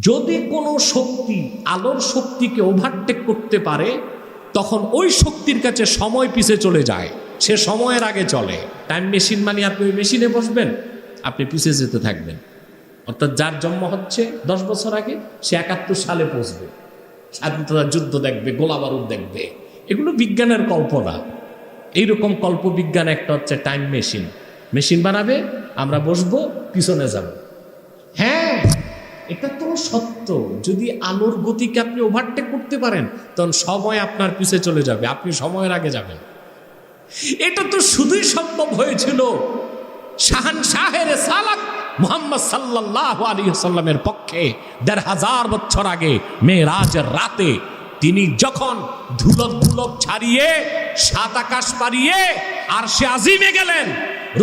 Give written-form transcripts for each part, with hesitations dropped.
যদি কোনো শক্তি আলোর শক্তিকে ওভারটেক করতে পারে, তখন ওই শক্তির কাছে সময় পিছে চলে যায়, সে সময়ের আগে চলে। টাইম মেশিন মানে আপনি ওই মেশিনে বসবেন, আপনি পিছিয়ে যেতে থাকবেন। অর্থাৎ যার জন্ম হচ্ছে 10 বছর আগে, সে 71 সালে পৌঁছবে, স্বাধীনতার যুদ্ধ দেখবে, গোলাবারুদ দেখবে। এগুলো বিজ্ঞানের কল্পনা। এইরকম কল্পবিজ্ঞান একটা হচ্ছে টাইম মেশিন। মেশিন বানাবে, আমরা বসবো, পিছনে যাব। হ্যাঁ, এটা তো সত্য। যদি আলোর গতিকে আপনি ওভারটেক করতে পারেন, তখন সময় আপনার পিছে চলে যাবে, আপনি সময়ের আগে যাবেন। এটা তো শুধুই সম্ভব হয়েছিল শাহের সালাত মুহাম্মদ সাল্লাল্লাহু আলাইহি ওয়াসাল্লামের পক্ষে ১৫০০ বছর আগে মেরাজের রাতে। তিনি যখন ধুলক ছাড়িয়ে সাত আকাশ পারিয়ে আরশে আজিমে গেলেন,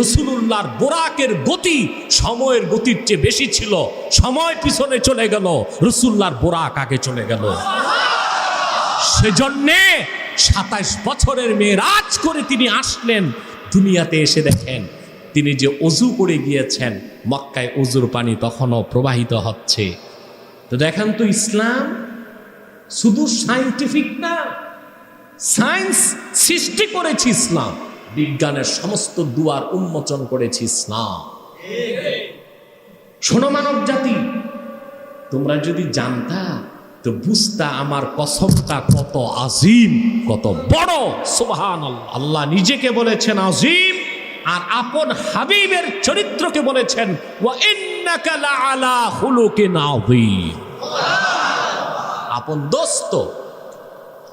রাসূলুল্লাহর বোরাকের গতি সময়ের গতির চেয়ে বেশি ছিল। সময় পিছনে চলে গেল, রাসূলুল্লাহর বোরাক আগে চলে গেল। সেজন্যে ২৭ বছরের মেরাজ করে তিনি আসলেন দুনিয়াতে। এসে দেখেন তিনি যে অজু করে গিয়েছেন, মক্কায় অজুর পানি তখনও প্রবাহিত হচ্ছে। তো দেখেন তো, ইসলাম শুধু সায়েন্টিফিক না, সায়েন্স সৃষ্টি করেছে ইসলাম, বিজ্ঞানের সমস্ত দুয়ার উন্মোচন করেছে ইসলাম। শোনো মানব জাতি, তোমরা যদি জানতা তো বুঝতা আমার কসমটা কত আজিম, কত বড়। সুবহানাল্লাহ। আল্লাহ নিজেকে বলেছেন আজিম, আর আপন হাবিবের চরিত্রকে বলেছেন ওয়া ইন্নাকা লাআলা খুলুকিন আযীম। আপন দোস্ত,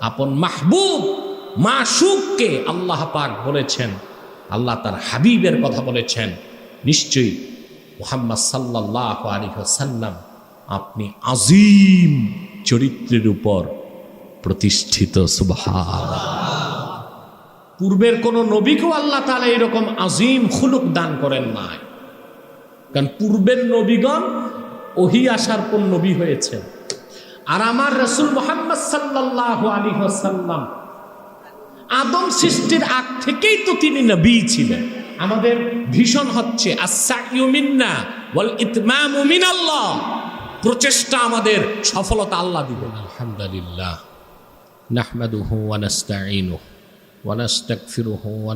আপন মাহবুব, মাশুককে আল্লাহ পাক বলেছেন, আল্লাহ তার হাবিবের কথা বলেছেন, নিশ্চয়ই মুহাম্মদ সাল্লাল্লাহু আলাইহি ওয়াসাল্লাম আপনি আজিম চরিত্রের উপর প্রতিষ্ঠিত। সুবহানাল্লাহ। পূর্বের কোন নবীকেও আল্লাহ তাআলা এরকম আজিম খুলুক দান করেন নাই, কারণ পূর্বের নবীগণ ওহী আসার পর নবী হয়েছেন। আর আমার রাসূল মুহাম্মদ সাল্লাল্লাহু আলাইহি ওয়াসাল্লাম আদম সৃষ্টির আগ থেকেই তো তিনি নবী ছিলেন। আমাদের ভীষণ হচ্ছে আস-সাইয়ু মিন্না ওয়াল ইতমামু মিনাল্লাহ। প্রচেষ্টা আমাদের, সফলতা আল্লাহ দিবেন। আলহামদুলিল্লাহ নাহমাদুহু ওয়া নাস্তাঈনুহু ওয়া নাস্তাগফিরুহু ওয়া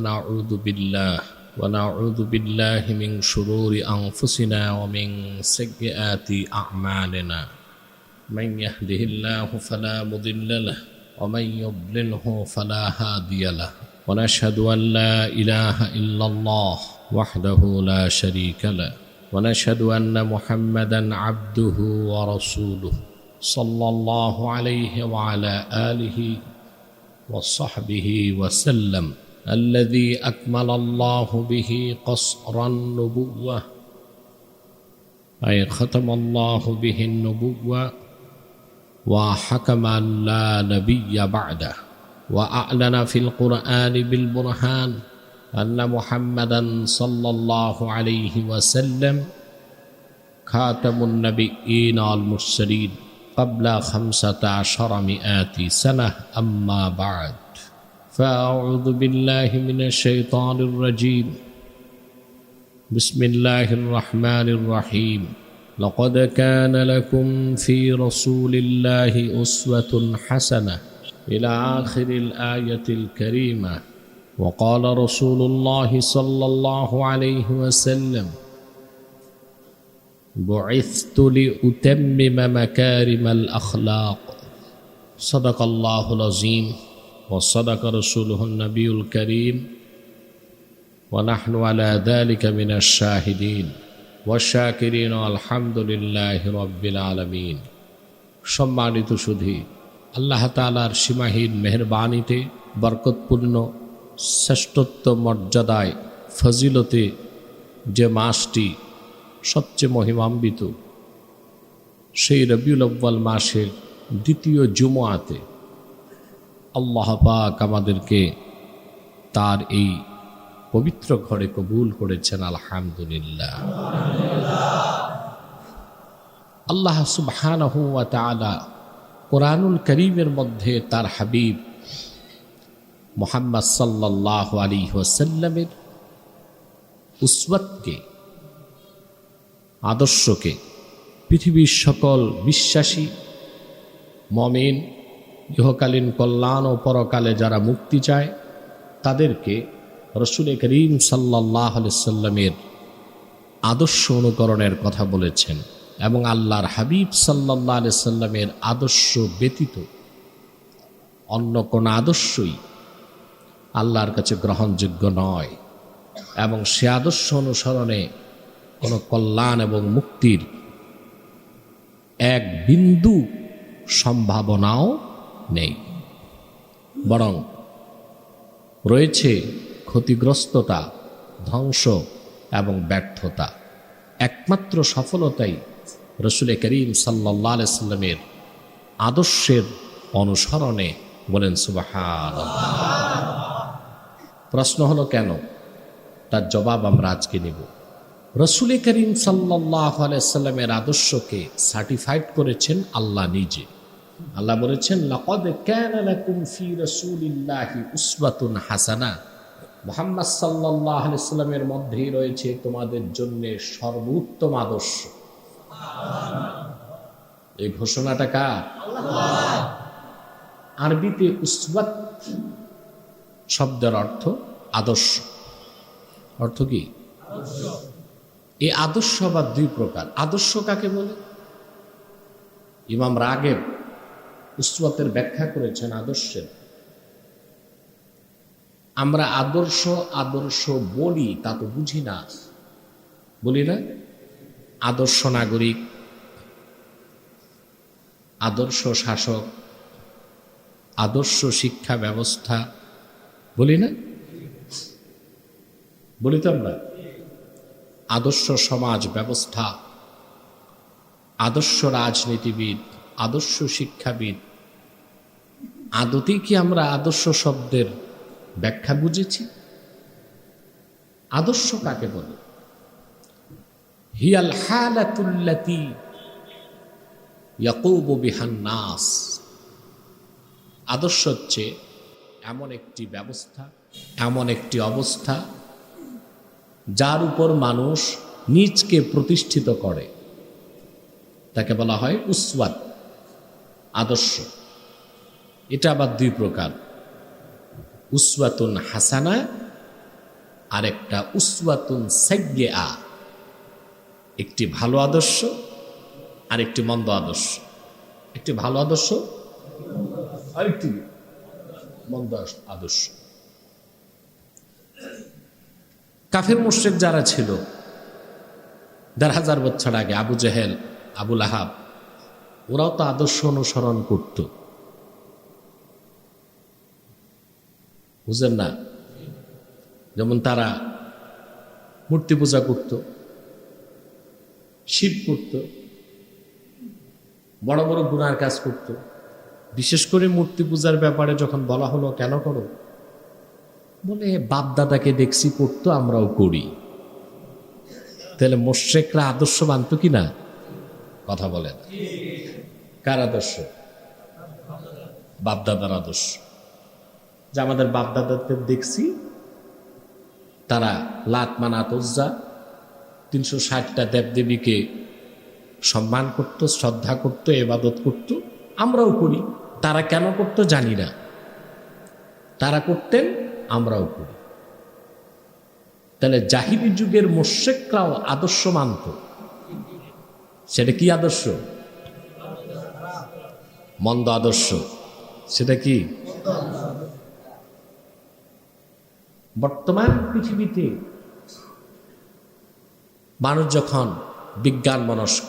নাউযু বিল্লাহি মিন শুরুরি আনফুসিনা ওয়া মিন সাইয়্যাতি আ'মালিনা। من يهده الله فلا مضل له ومن يضلله فلا هادي له ونشهد أن لا إله إلا الله وحده لا شريك له ونشهد أن محمدا عبده ورسوله صلى الله عليه وعلى آله وصحبه وسلم الذي أكمل الله به قصر النبوة أي ختم الله به النبوة وحكم أن لا نبي بعده وأعلن في القرآن بالبرهان أن محمدا صلى الله عليه وسلم خاتم النبيين والمرسلين قبل 1500 سنة. أما بعد، فأعوذ بالله من الشيطان الرجيم. بسم الله الرحمن الرحيم. لقد كان لكم في رسول الله أسوة حسنة إلى آخر الآية الكريمة. وقال رسول الله صلى الله عليه وسلم بعثت لأتمم مكارم الأخلاق. صدق الله العظيم وصدق رسوله النبي الكريم ونحن على ذلك من الشاهدين والشاكرين والحمد لله رب العالمين. সম্মানিত সুধী, আল্লাহ তাআলার সীমাহীন মেহেরবানিতে, বরকতপূর্ণ শ্রেষ্ঠত্ব মর্যাদায়, ফজিলতে যে মাসটি সবচেয়ে মহিমান্বিত, সেই রবিউল আউয়াল মাসের দ্বিতীয় জুমআতে আল্লাহ পাক আমাদেরকে তার এই পবিত্র ঘরে কবুল করেছেন। আলহামদুলিল্লাহ। আল্লাহ সুবহানাহু ওয়া তাআলা কোরআনুল কারীমের মধ্যে তার হাবিব মুহাম্মদ সাল্লাল্লাহু আলাইহি ওয়াসাল্লামের উসওয়াতকে, আদর্শকে পৃথিবীর সকল বিশ্বাসী মুমিন ইহকালীন কল্যাণ ও পরকালে যারা মুক্তি চায় তাদেরকে রাসূল করিম সাল্লাল্লাহু আলাইহি সাল্লামের আদর্শ অনুকরণের কথা বলেছেন এবং আল্লাহর হাবিব সাল্লাল্লাহু আলাইহি সাল্লামের আদর্শ ব্যতীত অন্য কোন আদর্শই আল্লাহর কাছে গ্রহণযোগ্য নয় এবং সে আদর্শ অনুসরণে কোনো কল্যাণ এবং মুক্তির এক বিন্দু সম্ভাবনাও নেই, বরং রয়েছে ক্ষতিগ্রস্ততা, ধ্বংস এবং ব্যর্থতা। একমাত্র সফলতাই রাসূল করিম সাল্লাল্লাহু আলাইহি সাল্লামের আদর্শের অনুসরণে। বলেন সুবহানাল্লাহ। প্রশ্ন হলো কেন? তার জবাব আমরা আজকে নেব। রাসূল করিম সাল্লাল্লাহু আলাইহি সাল্লামের আদর্শকে সার্টিফাইড করেছেন আল্লাহ নিজে। আল্লাহ বলেছেন, লাকাদ কানা লাকুম ফি রাসূলিল্লাহি উসওয়াতুন হাসানাহ। মুহাম্মদ সাল্লাল্লাহু আলাইহি সাল্লামের মধ্যেই রয়েছে তোমাদের জন্য সর্বোত্তম আদর্শ। এই ঘোষণাটা কার? আল্লাহ। আরবিতে উসওয়াত শব্দের অর্থ আদর্শ। অর্থ কি? এই আদর্শ আবার দুই প্রকার। আদর্শ কাকে বলে? ইমাম রাগেব উসওয়াতের ব্যাখ্যা করেছেন আদর্শের। আমরা আদর্শ আদর্শ বলি, তা তো বুঝি না, বলি না? আদর্শ নাগরিক, আদর্শ শাসক, আদর্শ শিক্ষা ব্যবস্থা, বলি না? বলি তো আমরা। আদর্শ সমাজ ব্যবস্থা, আদর্শ রাজনীতিবিদ, আদর্শ শিক্ষাবিদ। আদতেই কি আমরা আদর্শ শব্দের ব্যাখ্যা বুঝেছি? আদর্শ কাকে বলে? হিয়াল হালাতুল্লাতী ইয়াকুবু বিহান নাস। আদর্শ হচ্ছে এমন একটি ব্যবস্থা, এমন একটি অবস্থা যার উপর মানুষ নিজকে প্রতিষ্ঠিত করে, তাকে বলা হয় উসওয়াত, আদর্শ। এটা আবার দুই প্রকার, উসওয়াতুন হাসানা আর একটা উসওয়াতুন সাইয়্যিআ। একটি ভালো আদর্শ আর একটি মন্দ আদর্শ। একটি ভালো আদর্শ আর একটি মন্দ আদর্শ। কাফের মুশরিক যারা ছিল ১,৫০০ বছর আগে, আবু জেহেল, আবু লাহাব, ওরাও তো আদর্শ অনুসরণ করত, বুঝেন না? যেমন তারা মূর্তি পূজা করত, শিব করত, বড় বড় গুনার কাজ করত। বিশেষ করে মূর্তি পূজার ব্যাপারে যখন বলা হলো কেন করো, বলে বাপ দাদাকে দেখছি করতো, আমরাও করি। তাহলে মুশরিকরা আদর্শ মানত কি না? কথা বলেন। কার আদর্শ? বাপ দাদার আদর্শ। যে আমাদের বাপ দাদাদের দেখছি তারা লাত, মানাত, উজ্জা ৩৬০টা দেবদেবীকে সম্মান করত, শ্রদ্ধা করত, ইবাদত করত, আমরাও করি। তারা কেন করত জানি না, তারা করতেন, আমরাও করি। তাহলে জাহিলি যুগের মুশরিকরাও আদর্শ মানত। সেটা কি আদর্শ? মন্দ আদর্শ। সেটা কি? বর্তমান পৃথিবীতে মানুষ যখন বিজ্ঞান মনস্ক,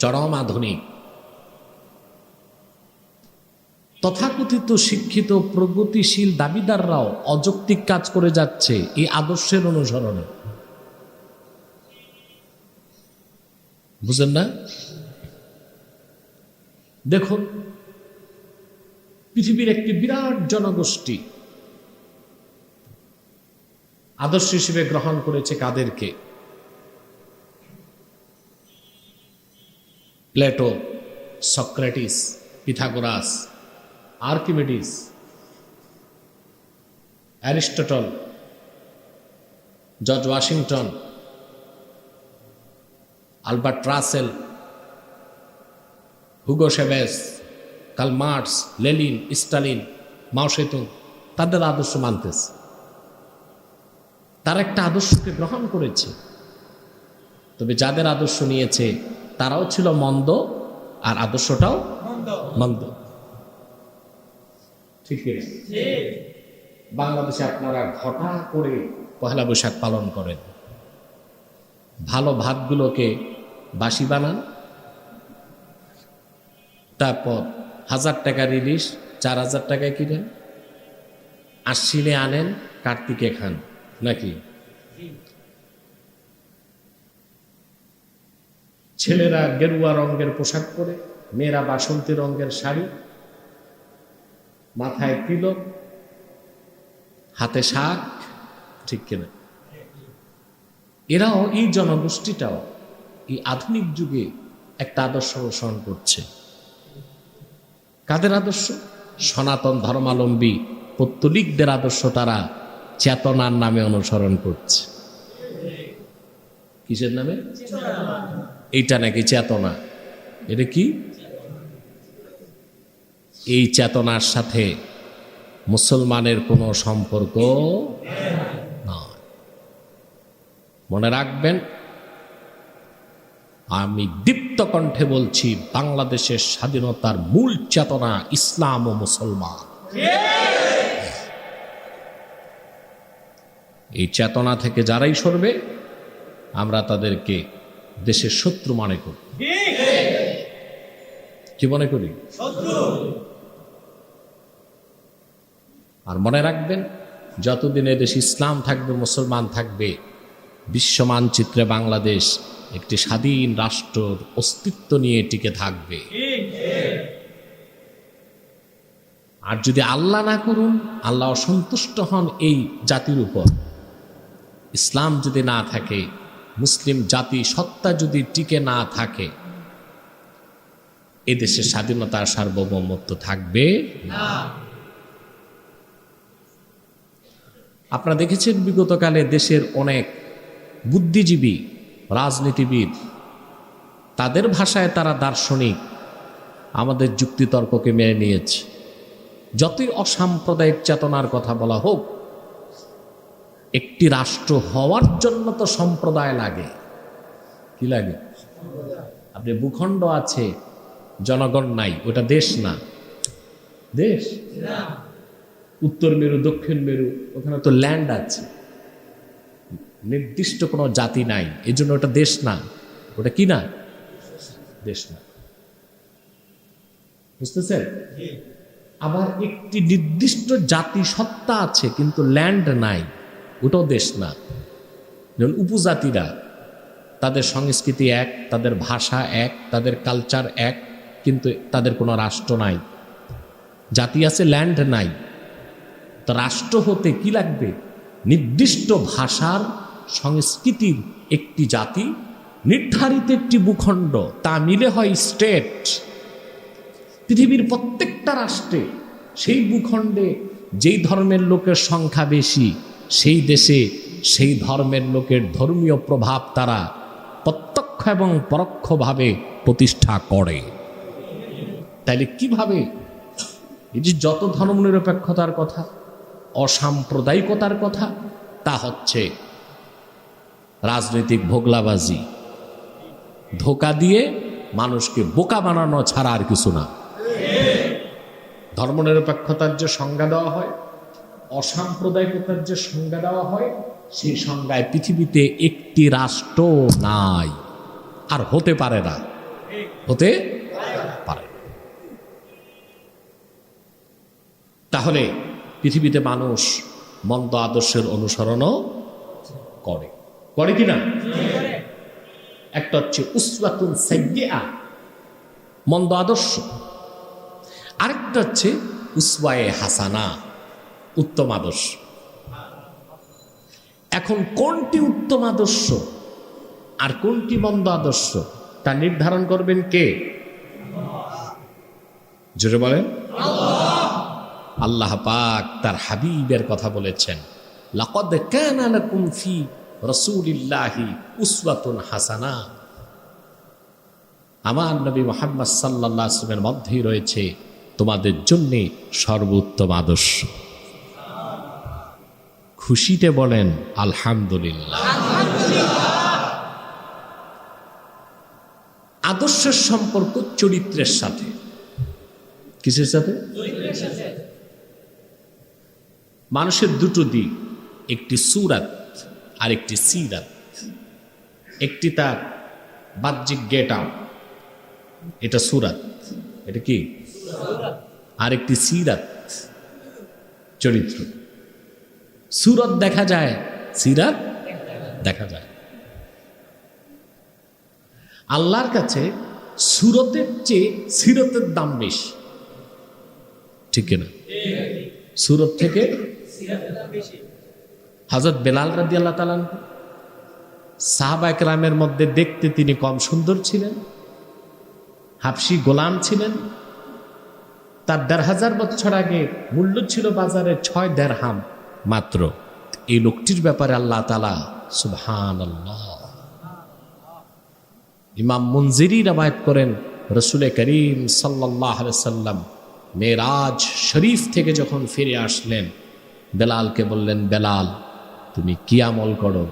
চরম আধুনিক, তথাকথিত শিক্ষিত প্রগতিশীল দাবিদাররাও অযৌক্তিক কাজ করে যাচ্ছে এই আদর্শের অনুসরণে। বুঝেন না? দেখুন, পৃথিবীর একটি বিরাট জনগোষ্ঠী আদর্শ হিসেবে গ্রহণ করেছে কাদেরকে? Plato, Socrates, Pythagoras, Archimedes, Aristotle, George Washington, Albert Russell, Hugo Chavez, Karl Marx, Lenin, Stalin, Mao Tse-tung তাদের আদর্শ মানতেছে, তারা একটা আদর্শকে গ্রহণ করেছে। তবে যাদের আদর্শ নিয়েছে তারাও ছিল মন্দ, আর আদর্শটাও মন্দ। ঠিক আছে? বাংলাদেশে আপনারা ঘটা করে পহেলা বৈশাখ পালন করেন, ভালো ভাতগুলোকে বাসি বানান, তারপর 1000 টাকার ইলিশ 4000 টাকায় কিনেন, আশ্বিনে আনেন, কার্তিকে খান, নাকি? ছেলেরা গেরুয়া রঙের পোশাক পরে, মেয়েরা বাসন্তী রঙের শাড়ি, মাথায় তিলক, হাতে শাক, ঠিক কিনা? এরাও, এই জনগোষ্ঠীটাও এই আধুনিক যুগে একটা আদর্শ অনুসরণ করছে। কাদের আদর্শ? সনাতন ধর্মাবলম্বী পৌত্তলিকদের আদর্শ তারা চেতনার নামে অনুসরণ করছে। কিসের নামে? এইটা নাকি চেতনা? এটা কি? এই চেতনার সাথে মুসলমানের কোনো সম্পর্ক নয়। মনে রাখবেন, আমি দীপ্ত কণ্ঠে বলছি, বাংলাদেশের স্বাধীনতার মূল চেতনা ইসলাম ও মুসলমান। এই চেতনা থেকে যারাই সরবে আমরা তাদেরকে দেশের শত্রু মনে করি। কি মনে করি? আর মনে রাখবেন, যতদিন এদেশ ইসলাম থাকবে, মুসলমান থাকবে, বিশ্ব মানচিত্রে বাংলাদেশ একটি স্বাধীন রাষ্ট্রের অস্তিত্ব নিয়ে টিকে থাকবে। আর যদি আল্লাহ না করুন, আল্লাহ অসন্তুষ্ট হন এই জাতির উপর, ইসলাম যদি না থাকে, মুসলিম জাতি সত্তা যদি টিকে না থাকে, এদেশের স্বাধীনতার সার্বভৌমত্ব থাকবে না। আপনারা দেখেছেন বিগতকালে দেশের অনেক বুদ্ধিজীবী, রাজনীতিবিদ, তাদের ভাষায় তারা দার্শনিক, আমাদের যুক্তিতর্ককে মেনে নিয়েছে। যতই অসাম্প্রদায়িক চেতনার কথা বলা হোক, একটি রাষ্ট্র হওয়ার জন্য তো সম্প্রদায় লাগে। কি লাগে? আপনি ভূখণ্ড আছে, জনগণ নাই, ওটা দেশ না। দেশ উত্তর মেরু, দক্ষিণ মেরু, ওখানে তো ল্যান্ড আছে, নির্দিষ্ট কোনো জাতি নাই, এই জন্য ওটা দেশ না। ওটা কি না? দেশ না। বুঝতেছেন? আবার একটি নির্দিষ্ট জাতি সত্তা আছে, কিন্তু ল্যান্ড নাই, ওটাও দেশ না। যেমন উপজাতিরা, তাদের সংস্কৃতি এক, তাদের ভাষা এক, তাদের কালচার এক, কিন্তু তাদের কোনো রাষ্ট্র নাই। জাতি আছে, ল্যান্ড নাই। তো রাষ্ট্র হতে কি লাগবে? নির্দিষ্ট ভাষার, সংস্কৃতির একটি জাতি, নির্ধারিত একটি ভূখণ্ড, তা মিলে হয় স্টেট। পৃথিবীর প্রত্যেকটা রাষ্ট্রে সেই ভূখণ্ডে যেই ধর্মের লোকের সংখ্যা বেশি, সেই দেশে সেই ধর্মের লোকের ধর্মীয় প্রভাব তারা প্রত্যক্ষ এবং পরোক্ষভাবে প্রতিষ্ঠা করে। তাইলে কিভাবে এই যে যত ধর্মনিরপেক্ষতার কথা, অসাম্প্রদায়িকতার কথা, তা হচ্ছে রাজনৈতিক ভোগলাবাজি, ধোঁকা দিয়ে মানুষকে বোকা বানানো ছাড়া আর কিছু না। ধর্মনিরপেক্ষতার যে সংজ্ঞা দেওয়া হয়, অসাম্প্রদায়িকতার যে সংজ্ঞা দেওয়া হয়, সেই সংজ্ঞায় পৃথিবীতে একটি রাষ্ট্র নাই, আর হতে পারে না, হতে পারে। তাহলে পৃথিবীতে মানুষ মন্দ আদর্শের অনুসরণও করে, করে কিনা? একটা হচ্ছে উসওয়াতুন সাইয়্যিআ, মন্দ আদর্শ। আরেকটা হচ্ছে উসওয়ায়ে হাসানা, উত্তম আদর্শ। এখন কোনটি উত্তম আদর্শ আর কোনটি মন্দ আদর্শ তা নির্ধারণ করবেন কে? জোরে বলেন। আল্লাহ পাক তার হাবিবের কথা বলেছেন, লাকাদ কানা লাকুম ফি রাসূলিল্লাহি উসওয়াতুন হাসানা। আমার নবী মুহাম্মদ সাল্লাল্লাহু আলাইহি ওয়াসাল্লামের মধ্যেই রয়েছে তোমাদের জন্য সর্বোত্তম আদর্শ। খুশিতে বলেন আলহামদুলিল্লাহ। আদর্শের সম্পর্ক চরিত্রের সাথে। কিসের সাথে? মানুষের দুটো দিক, একটি সুরাত আর একটি সিরাত। একটি তার বাহ্যিক গেট আউট, এটা সুরাত, এটা কি? আর একটি সিরাত, চরিত্র। সুরত দেখা যায়, সিরাত দেখা যায়। আল্লাহর কাছে সুরতের চেয়ে সিরতের দাম বেশি, ঠিক কিনা? সুরত থেকে হযরত বেলাল রাদিয়াল্লাহু তাআলা সাহাবা একরামের মধ্যে দেখতে তিনি কম সুন্দর ছিলেন, হাবশি গোলাম ছিলেন। তার ১৫০০ বছর আগে মূল্য ছিল বাজারে ৬ দিরহাম মাত্র। এই লোকটির ব্যাপারে আল্লাহ তাআলা সুবহানাল্লাহ, ইমাম মুনজিরি রওয়ায়াত করেন রাসূল করিম সাল্লাল্লাহু আলাইহি সাল্লাম মেরাজ শরীফ থেকে যখন ফিরে আসলেন, বেলালকে বললেন, বেলাল তুমি কি আমল করো?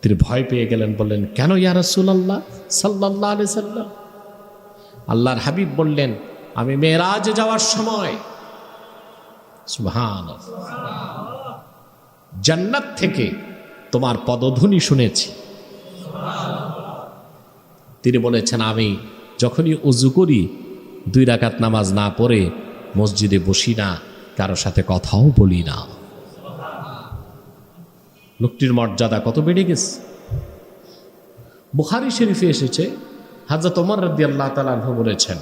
তিনি ভয় পেয়ে গেলেন, বললেন, কেন ইয়া রাসূলুল্লাহ সাল্লাল্লাহু আলাইহি সাল্লাম? আল্লাহর হাবিব বললেন, আমি মেরাজে যাওয়ার সময় সুবহানাল্লাহ জান্নাত থেকে তোমার পদধ্বনি শুনেছি। তিনি বলেছেন, আমি যখনই ওযু করি 2 রাকাত নামাজ না পড়ে মসজিদে বসি না, কারো সাথে কথাও বলি না। লোকটির মর্যাদা কত বেড়ে গেছে। বুখারী শরীফে এসেছে, হযরত ওমর রাদিয়াল্লাহু তাআলা আনহু বলেছেন,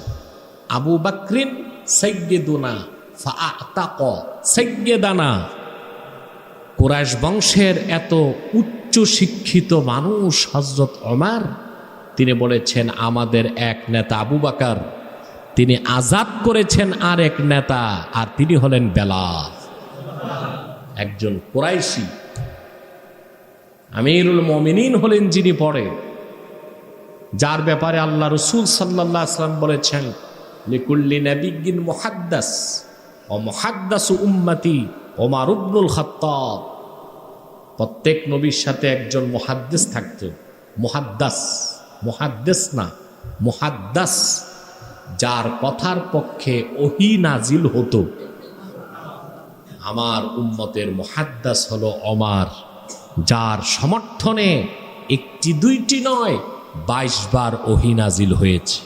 আবু বকরিন সাইয়্যিদুনা ফাআতাক সাইয়্যিদানা। কুরাইশ বংশের এত উচ্চ শিক্ষিত মানুষ হযরত ওমর, তিনি বলেছেন আমাদের এক নেতা আবু বকর, তিনি আজাদ করেছেন আর এক নেতা, আর তিনি হলেন বেলাল, একজন কুরাইশি। আমিরুল মুমিনিন হলেন যিনি পড়ে, যার ব্যাপারে আল্লাহ রাসূল সাল্লাল্লাহু আলাইহি ওয়াসাল্লাম বলেছেন, লিকুল্লি নাবিয়্যিন মুহাদ্দাস ও মুহাদ্দাসু উম্মতি ওমর ইবনুল খাত্তাব। প্রত্যেক নবীর সাথে একজন মুহাদ্দিস থাকত। মুহাদ্দাস, মুহাদ্দিস না, মুহাদ্দাস, যার কথার পক্ষে ওহী নাজিল হতো। আমার উম্মতের মুহাদ্দাস হলো ওমর, যার সমর্থনে 1টি 2টি নয় 22 বার ওহী নাজিল হয়েছে।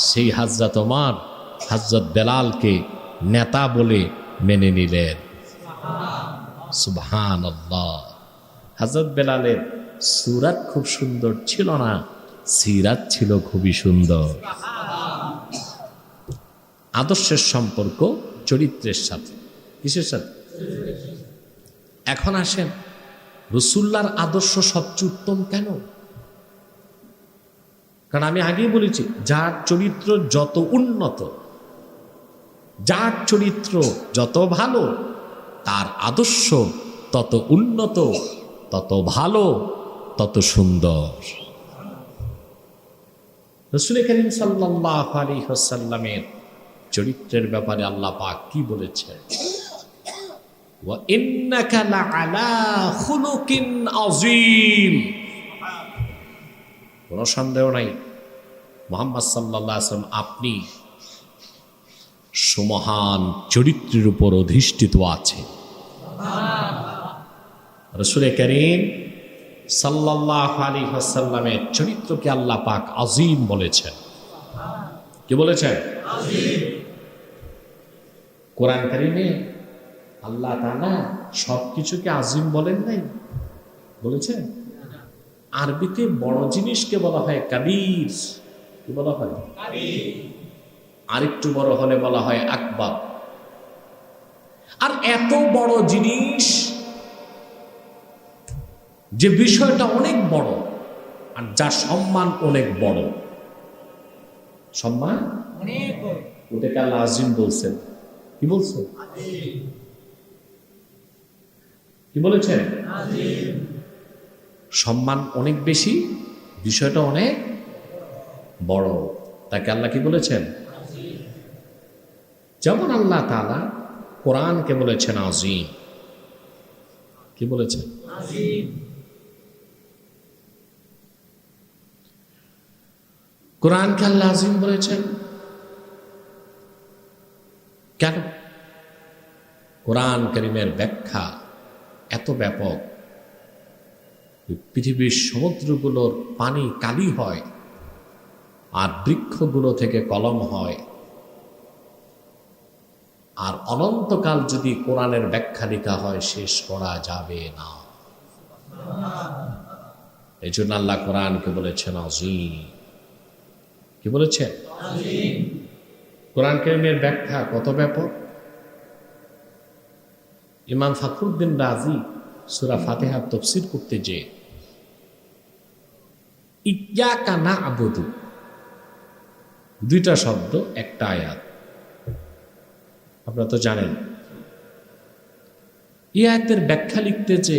সেই হযরত ওমর হযরত বেলালকে নেতা বলে মেনে নিলেন। সুবহানাল্লাহ। হযরত বেলালের সুরাত খুব সুন্দর ছিল না, সিরাত ছিল খুবই সুন্দর। আদর্শের সম্পর্ক চরিত্রের সাথে। কিসের সাথে? এখন আসেন, রাসূলুল্লাহর আদর্শ সবচেয়ে উত্তম কেন? কারণ আমি আগেই বলেছি, যার চরিত্র যত উন্নত, যার চরিত্র যত ভালো, তার আদর্শ তত উন্নত, তত ভালো, তত সুন্দর। রাসূল করিম সাল্লাল্লাহু আলাইহি ওয়াসাল্লামের চরিত্রের ব্যাপারে আল্লাহ পাক কি বলেছেন? ওয়া ইন্নাকা লাআলা খুলুকিন আযীম। কোনো সন্দেহ নাই, মুহাম্মদ সাল্লাল্লাহু আলাইহি ওয়াসাল্লাম আপনি সুমহান চরিত্রের উপর অধিষ্ঠিত আছে। রাসূল করিম সাল্লাল্লাহু আলাইহি ওয়াসাল্লামের চরিত্রকে আল্লাহ পাক আযীম বলেছেন। কি বলেছেন? আযীম। কোরআন কারীমে আল্লাহ তাআলা সবকিছুকে আযীম বলেন নাই, বলেছেন? আরবিতে বড় জিনিসকে বলা হয় কাবীর। কি বলা হয়? কাবীর। আরেকটু বড় হলে বলা হয় আকবার। আর এত বড় জিনিস, যে বিষয়টা অনেক বড় আর যার সম্মান অনেক বড়, সম্মান অনেক বড়, ওটাকে আল্লাহ আযীম বলছেন। কি বলছেন? আযীম। কি বলেছেন? আযীম। সম্মান অনেক বেশি, বিষয়টা অনেক বড়। তাকে আল্লাহ কি বলেছেন? যেমন আল্লাহ তাআলা কোরআনকে বলেছেন আযীম। কি বলেছেন? কোরআনকে আল্লাহ আযীম বলেছেন কেন? কোরআন কারীমের ব্যাখ্যা এত ব্যাপক, পৃথিবীর সমুদ্রগুলোর পানি কালি হয় আর বৃক্ষগুলো থেকে কলম হয়, আর অনন্তকাল যদি কোরআনের ব্যাখ্যা লেখা হয় শেষ করা যাবে না। এই জন্য আল্লাহ কোরআনকে বলেছেন আযীম। কি বলেছেন? কোরআন কারীমের ব্যাখ্যা কত ব্যাপক। ইমাম ফখরুদ্দিন রাজি সূরা ফাতিহার তাফসীর করতে যে ইয়্যাকা না'বুদু, দুইটা শব্দ একটা আয়াত, আপনারা তো জানেন। এই আয়াতের ব্যাখ্যা লিখতে যে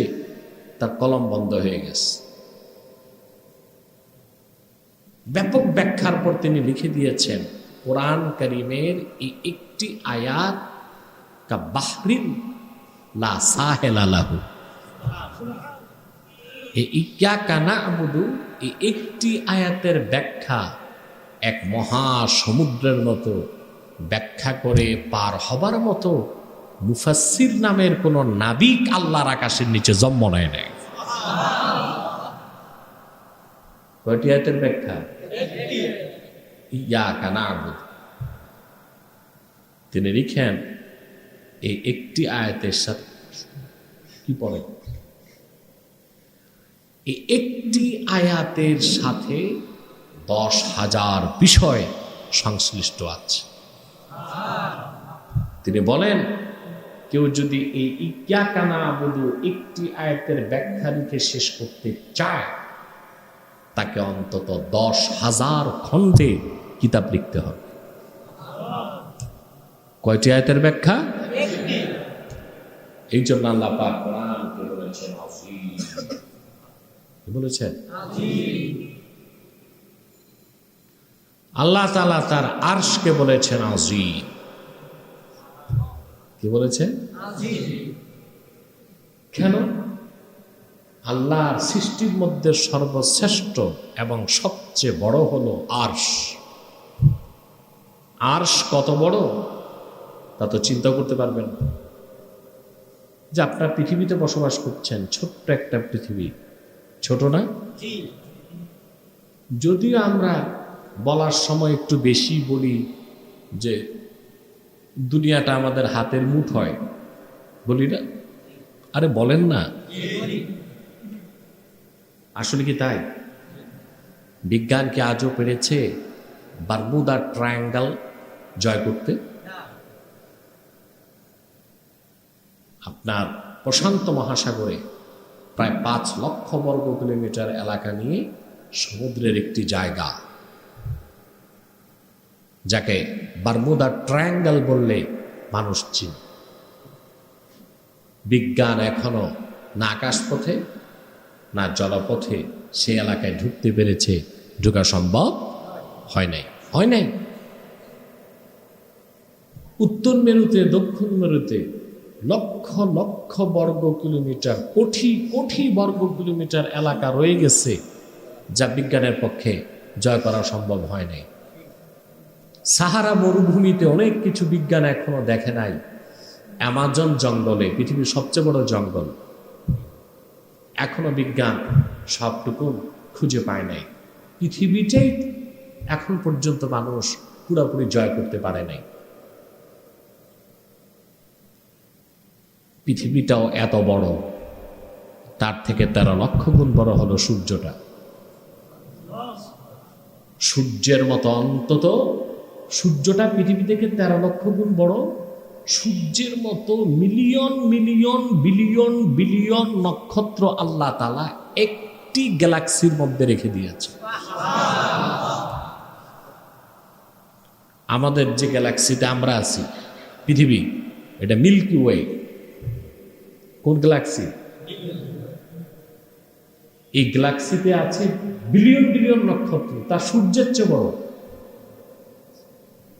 তার কলম বন্ধ হয়ে গেছে। ব্যাপক ব্যাখ্যার পর তিনি লিখে দিয়েছেন কোরআন কারীমের এই একটি আয়াত কা বাহরিন লা সাহেলা লাহু। এই ইয়্যাকা না'বুদু, এই একটি আয়াতের ব্যাখ্যা এক মহা সমুদ্রের মতো, ব্যাখ্যা করে পার হবার মতো মুফাসসির নামের কোন নাবিক আল্লাহর আকাশের নিচে জন্ম নেয় নাই। কয়টি আয়াতের ব্যাখ্যা? ইয়্যাকা না'বুদু। তিনি লিখেন এই একটি আয়াতের সাথে কি পড়ে, এই একটি আয়াতের সাথে 10,000 বিষয় সংশ্লিষ্ট আছে। তিনি বলেন কেউ যদি এই ইয়্যাকা না'বুদু একটি আয়াতের ব্যাখ্যা লিখে শেষ করতে চায়, তাকে অন্তত 10,000 খণ্ডে কিতাব লিখতে হবে। কয়টি আয়াতের ব্যাখ্যা? এই জন্য আল্লাহ পাক কোরআনকে বলেছেন আযীম। কি বলেছেন? আল্লাহ তাআলা তার আরশকে বলেছেন আযীম। কি বলেছেন? কেন? আল্লাহর সৃষ্টির মধ্যে সর্বশ্রেষ্ঠ এবং সবচেয়ে বড় হলো আরশ। আরশ কত বড় তা তো চিন্তা করতে পারবেন না। যে আপনার পৃথিবীতে বসবাস করছেন, ছোট্ট একটা পৃথিবী, ছোট না? যদিও আমরা বলার সময় একটু বেশি বলি যে দুনিয়াটা আমাদের হাতের মুঠোয়, বলি না? আরে বলেন না, আসলে কি তাই? বিজ্ঞান কি আজও পেরেছে বারমুদা ট্রায়াঙ্গল জয় করতে? আপনার প্রশান্ত মহাসাগরে প্রায় 5 লক্ষ বর্গ কিলোমিটার এলাকা নিয়ে সমুদ্রের একটি জায়গা, যাকে বারমুদা ট্রায়াঙ্গল বললে মানুষ চিনে। বিজ্ঞান এখনো না আকাশপথে না জলপথে সে এলাকায় ঢুকতে পেরেছে, ঢোকা সম্ভব হয় নাই। উত্তর মেরুতে, দক্ষিণ মেরুতে লক্ষ লক্ষ বর্গ কিলোমিটার, কোটি বর্গ কিলোমিটার এলাকা রয়ে গেছে যা বিজ্ঞানের পক্ষে জয় করা সম্ভব হয় নাই। সাহারা মরুভূমিতে অনেক কিছু বিজ্ঞান এখনো দেখে নাই। অ্যামাজন জঙ্গলে, পৃথিবীর সবচেয়ে বড় জঙ্গল, এখনো বিজ্ঞান সবটুকু খুঁজে পায় নাই। পৃথিবীটাই এখন পর্যন্ত মানুষ পুরোপুরি জয় করতে পারে নাই। পৃথিবীটাও এত বড়, তার থেকে 13 লক্ষ গুণ বড় হলো সূর্যটা। সূর্যের মতো, অন্তত সূর্যটা পৃথিবী থেকে 13 লক্ষ গুণ বড়। সূর্যের মতো মিলিয়ন মিলিয়ন বিলিয়ন বিলিয়ন নক্ষত্র আল্লাহ তাআলা একটি গ্যালাক্সির মধ্যে রেখে দিয়েছে। আমাদের যে গ্যালাক্সিতে আমরা আছি, পৃথিবী, এটা মিল্কি ওয়ে। কোন গ্যালাক্সি? এই গ্যালাক্সিতে আছে বিলিয়ন বিলিয়ন নক্ষত্র, তা সূর্যের চেয়ে বড়।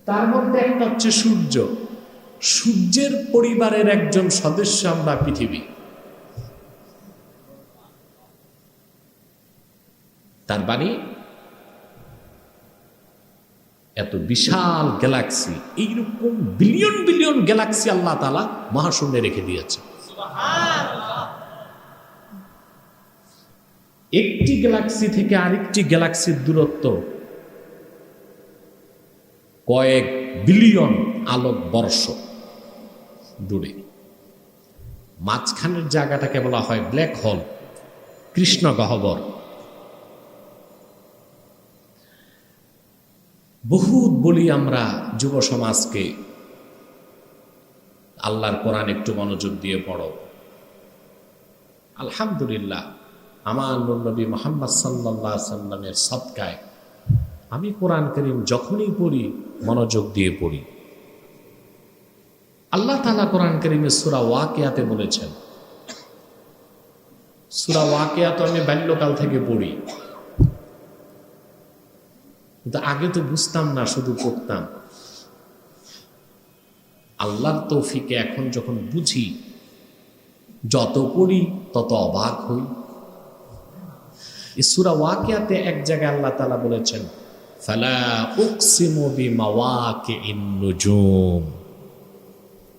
তার মধ্যে একটা হচ্ছে সূর্য। সূর্যের পরিবারের একজন সদস্য আমরা পৃথিবী। তার মানে এত বিশাল গ্যালাক্সি, এইরকম বিলিয়ন বিলিয়ন গ্যালাক্সি আল্লাহ তাআলা মহাশূন্যে রেখে দিয়েছে। একটি গ্যালাক্সি থেকে আরেকটি গ্যালাক্সির দূরত্ব কয়েক বিলিয়ন আলোক বর্ষ দূরে। মাঝখানের জায়গাটাকে বলা হয় ব্ল্যাক হোল, কৃষ্ণ গহ্বর। বহুত বলি আমরা যুব সমাজকে, আল্লাহর কোরআন একটু মনোযোগ দিয়ে পড়ো। আলহামদুলিল্লাহ, আমার নবী মুহাম্মদ সাল্লাল্লাহু আলাইহি সাল্লামের সদকায় আমি কোরআন কারীম যখনই পড়ি মনোযোগ দিয়ে পড়ি। আল্লাহ তাআলা কোরআন কারীমে সূরা ওয়াকিয়াতে বলেছেন, সূরা ওয়াকিয়া তো আমি বাল্যকাল থেকে পড়ি, কিন্তু আগে তো বুঝতাম না, শুধু পড়তাম। আল্লাহর তৌফিকে এখন যখন বুঝি, যত পড়ি তত অবাক হই। এই সূরা ওয়াকিয়াতে এক জায়গায় আল্লাহ তাআলা বলেছেন, ফালা উকসিমু বিমাওয়াকিন নুজুম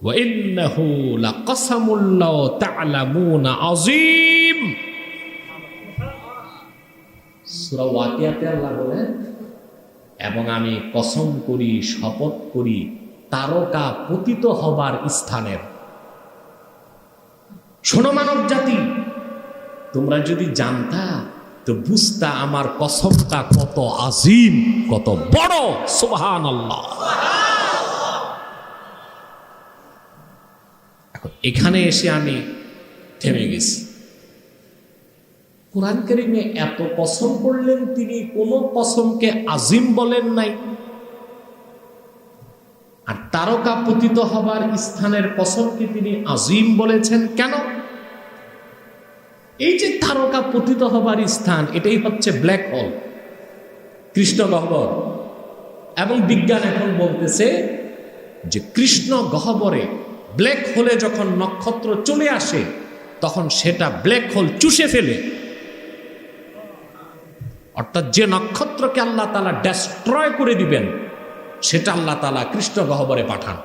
ওয়া ইন্নাহু লাকাসামুল লাউ তা'লামুনা আযীম। সূরা ওয়াকিয়াতে আল্লাহ বলেন, এবং আমি কসম করি, শপথ করি তারকা পতিত হবার স্থানের। শোনো মানব জাতি, তোমরা যদি জানতা তো বুঝতা আমার কসমটা কত আজিম, কত বড়। সুবহানাল্লাহ। এখন এখানে এসে আমি থেমে গেছি। কোরআন কারীমে এত কসম করলেন, তিনি কোনো কসমকে আজিম বলেন নাই। আর তারকা পতিত হবার স্থানের কসমকে তিনি আজিম বলেছেন কেন? এই যে তারকা পতিত হবার স্থান, এটাই হচ্ছে ব্ল্যাক হোল, কৃষ্ণ গহ্বর। এবং বিজ্ঞান এখন বলতেছে যে কৃষ্ণ গহ্বরে, ব্ল্যাক হোলে যখন নক্ষত্র চলে আসে তখন সেটা ব্ল্যাক হোল চুষে ফেলে। অর্থাৎ যে নক্ষত্রকে আল্লাহ তাআলা ডেস্ট্রয় করে দিবেন, সেটা আল্লাহ তাআলা কৃষ্ণ গহ্বরে পাঠান।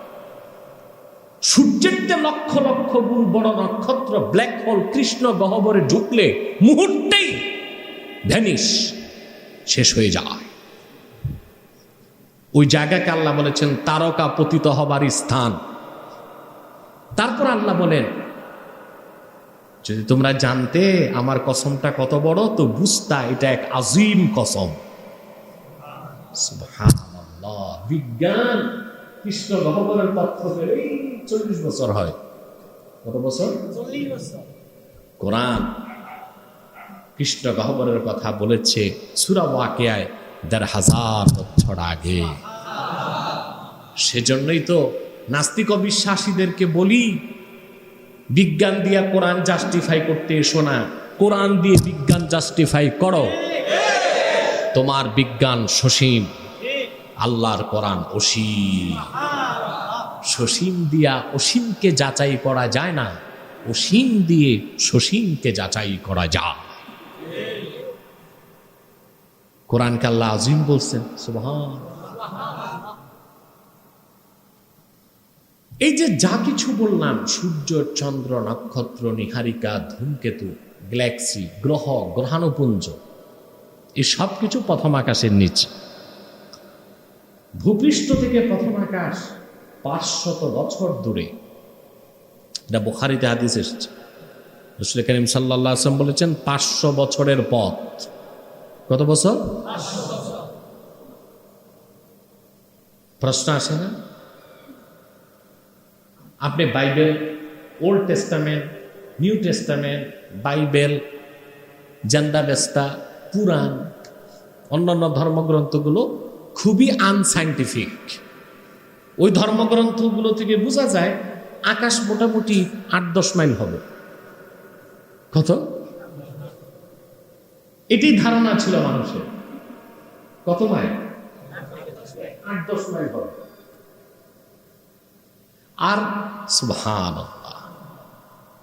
সূর্যের যে লক্ষ লক্ষ গুণ বড় নক্ষত্র ব্ল্যাক হোল কৃষ্ণ গহ্বরে ঢুকলে মুহূর্তেই ভ্যানিশ, শেষ হয়ে যায়। ওই জায়গাকে আল্লাহ বলেছেন তারকা পতিত হবার স্থান। তারপর আল্লাহ বলেন, যদি তোমরা জানতে আমার কসমটা কত বড় তো বুঝতা এটা এক আজিম কসম। সুবহানাল্লাহ। বিজ্ঞান কৃষ্ণ গহ্বরের তথ্য পেলেই 40 বছর হয়। কত বছর? 40 বছর। কোরআন কৃষ্ণ গহ্বরের কথা বলেছে সূরা ওয়াকিয়ায় ১৫০০ বছর আগে। সেজন্যই তো নাস্তিক অবিশ্বাসীদেরকে বলি, বিজ্ঞান দিয়া কোরআন জাস্টিফাই করতে এসো না, কোরআন দিয়ে বিজ্ঞান জাস্টিফাই করো। তোমার বিজ্ঞান সসীম, আল্লাহর কোরআন অসীম। সসীম দিয়া অসীমকে যাচাই করা যায় না, অসীম দিয়ে সসীমকে যাচাই করা যায়। কোরআনকে আল্লাহ আজিম বলছেন। সুবহানাল্লাহ। এই যে যা কিছু বললাম, সূর্য, চন্দ্র, নক্ষত্র, নীহারিকা, ধূমকেতু, গ্যালাক্সি, গ্রহ, গ্রহাণুপুঞ্জ, এই সব কিছু প্রথম আকাশের নিচে। ভূপৃষ্ঠ থেকে প্রথম আকাশ 500 বছর দূরে। এটা বুখারীতে হাদিস এসেছে। রাসূল কারীম সাল্লাল্লাহু আলাইহি ওয়াসাল্লাম বলেছেন 500 বছরের পথ। কত বছর? 500 বছর। প্রশ্ন আসে না? আপনি Bible, Old Testament, New Testament, Bible, জান্দাবেস্তা, পুরাণ, অন্যান্য ধর্মগ্রন্থগুলো খুবই আনসাইন্টিফিক। ওই ধর্মগ্রন্থগুলো থেকে বোঝা যায় আকাশ মোটামুটি 8-10 মাইল হবে। কত? এটি ধারণা ছিল মানুষের। কত মাইল? 8-10 মাইল হবে। আর সুবহানাল্লাহ,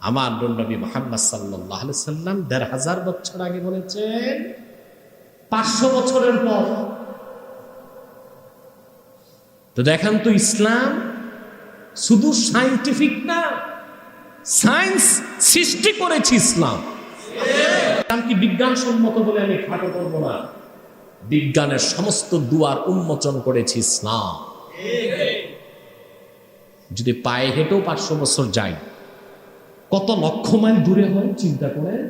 আমার নবী মুহাম্মদ সাল্লাল্লাহু আলাইহি সাল্লাম ১৫০০ বছর আগে বলেছেন ৫০০ বছরের পর। তো দেখেন তো, ইসলাম শুধু সায়েন্টিফিক না, সায়েন্স সৃষ্টি করেছে ইসলাম। কি বিজ্ঞানসম্মত বলে আমি খাটো করব না, বিজ্ঞানের সমস্ত দুয়ার উন্মোচন করেছে ইসলাম। যদি পায়ে হেঁটেও ৫০০ বছর যাই, কত লক্ষ মাইল দূরে হয় চিন্তা করেন।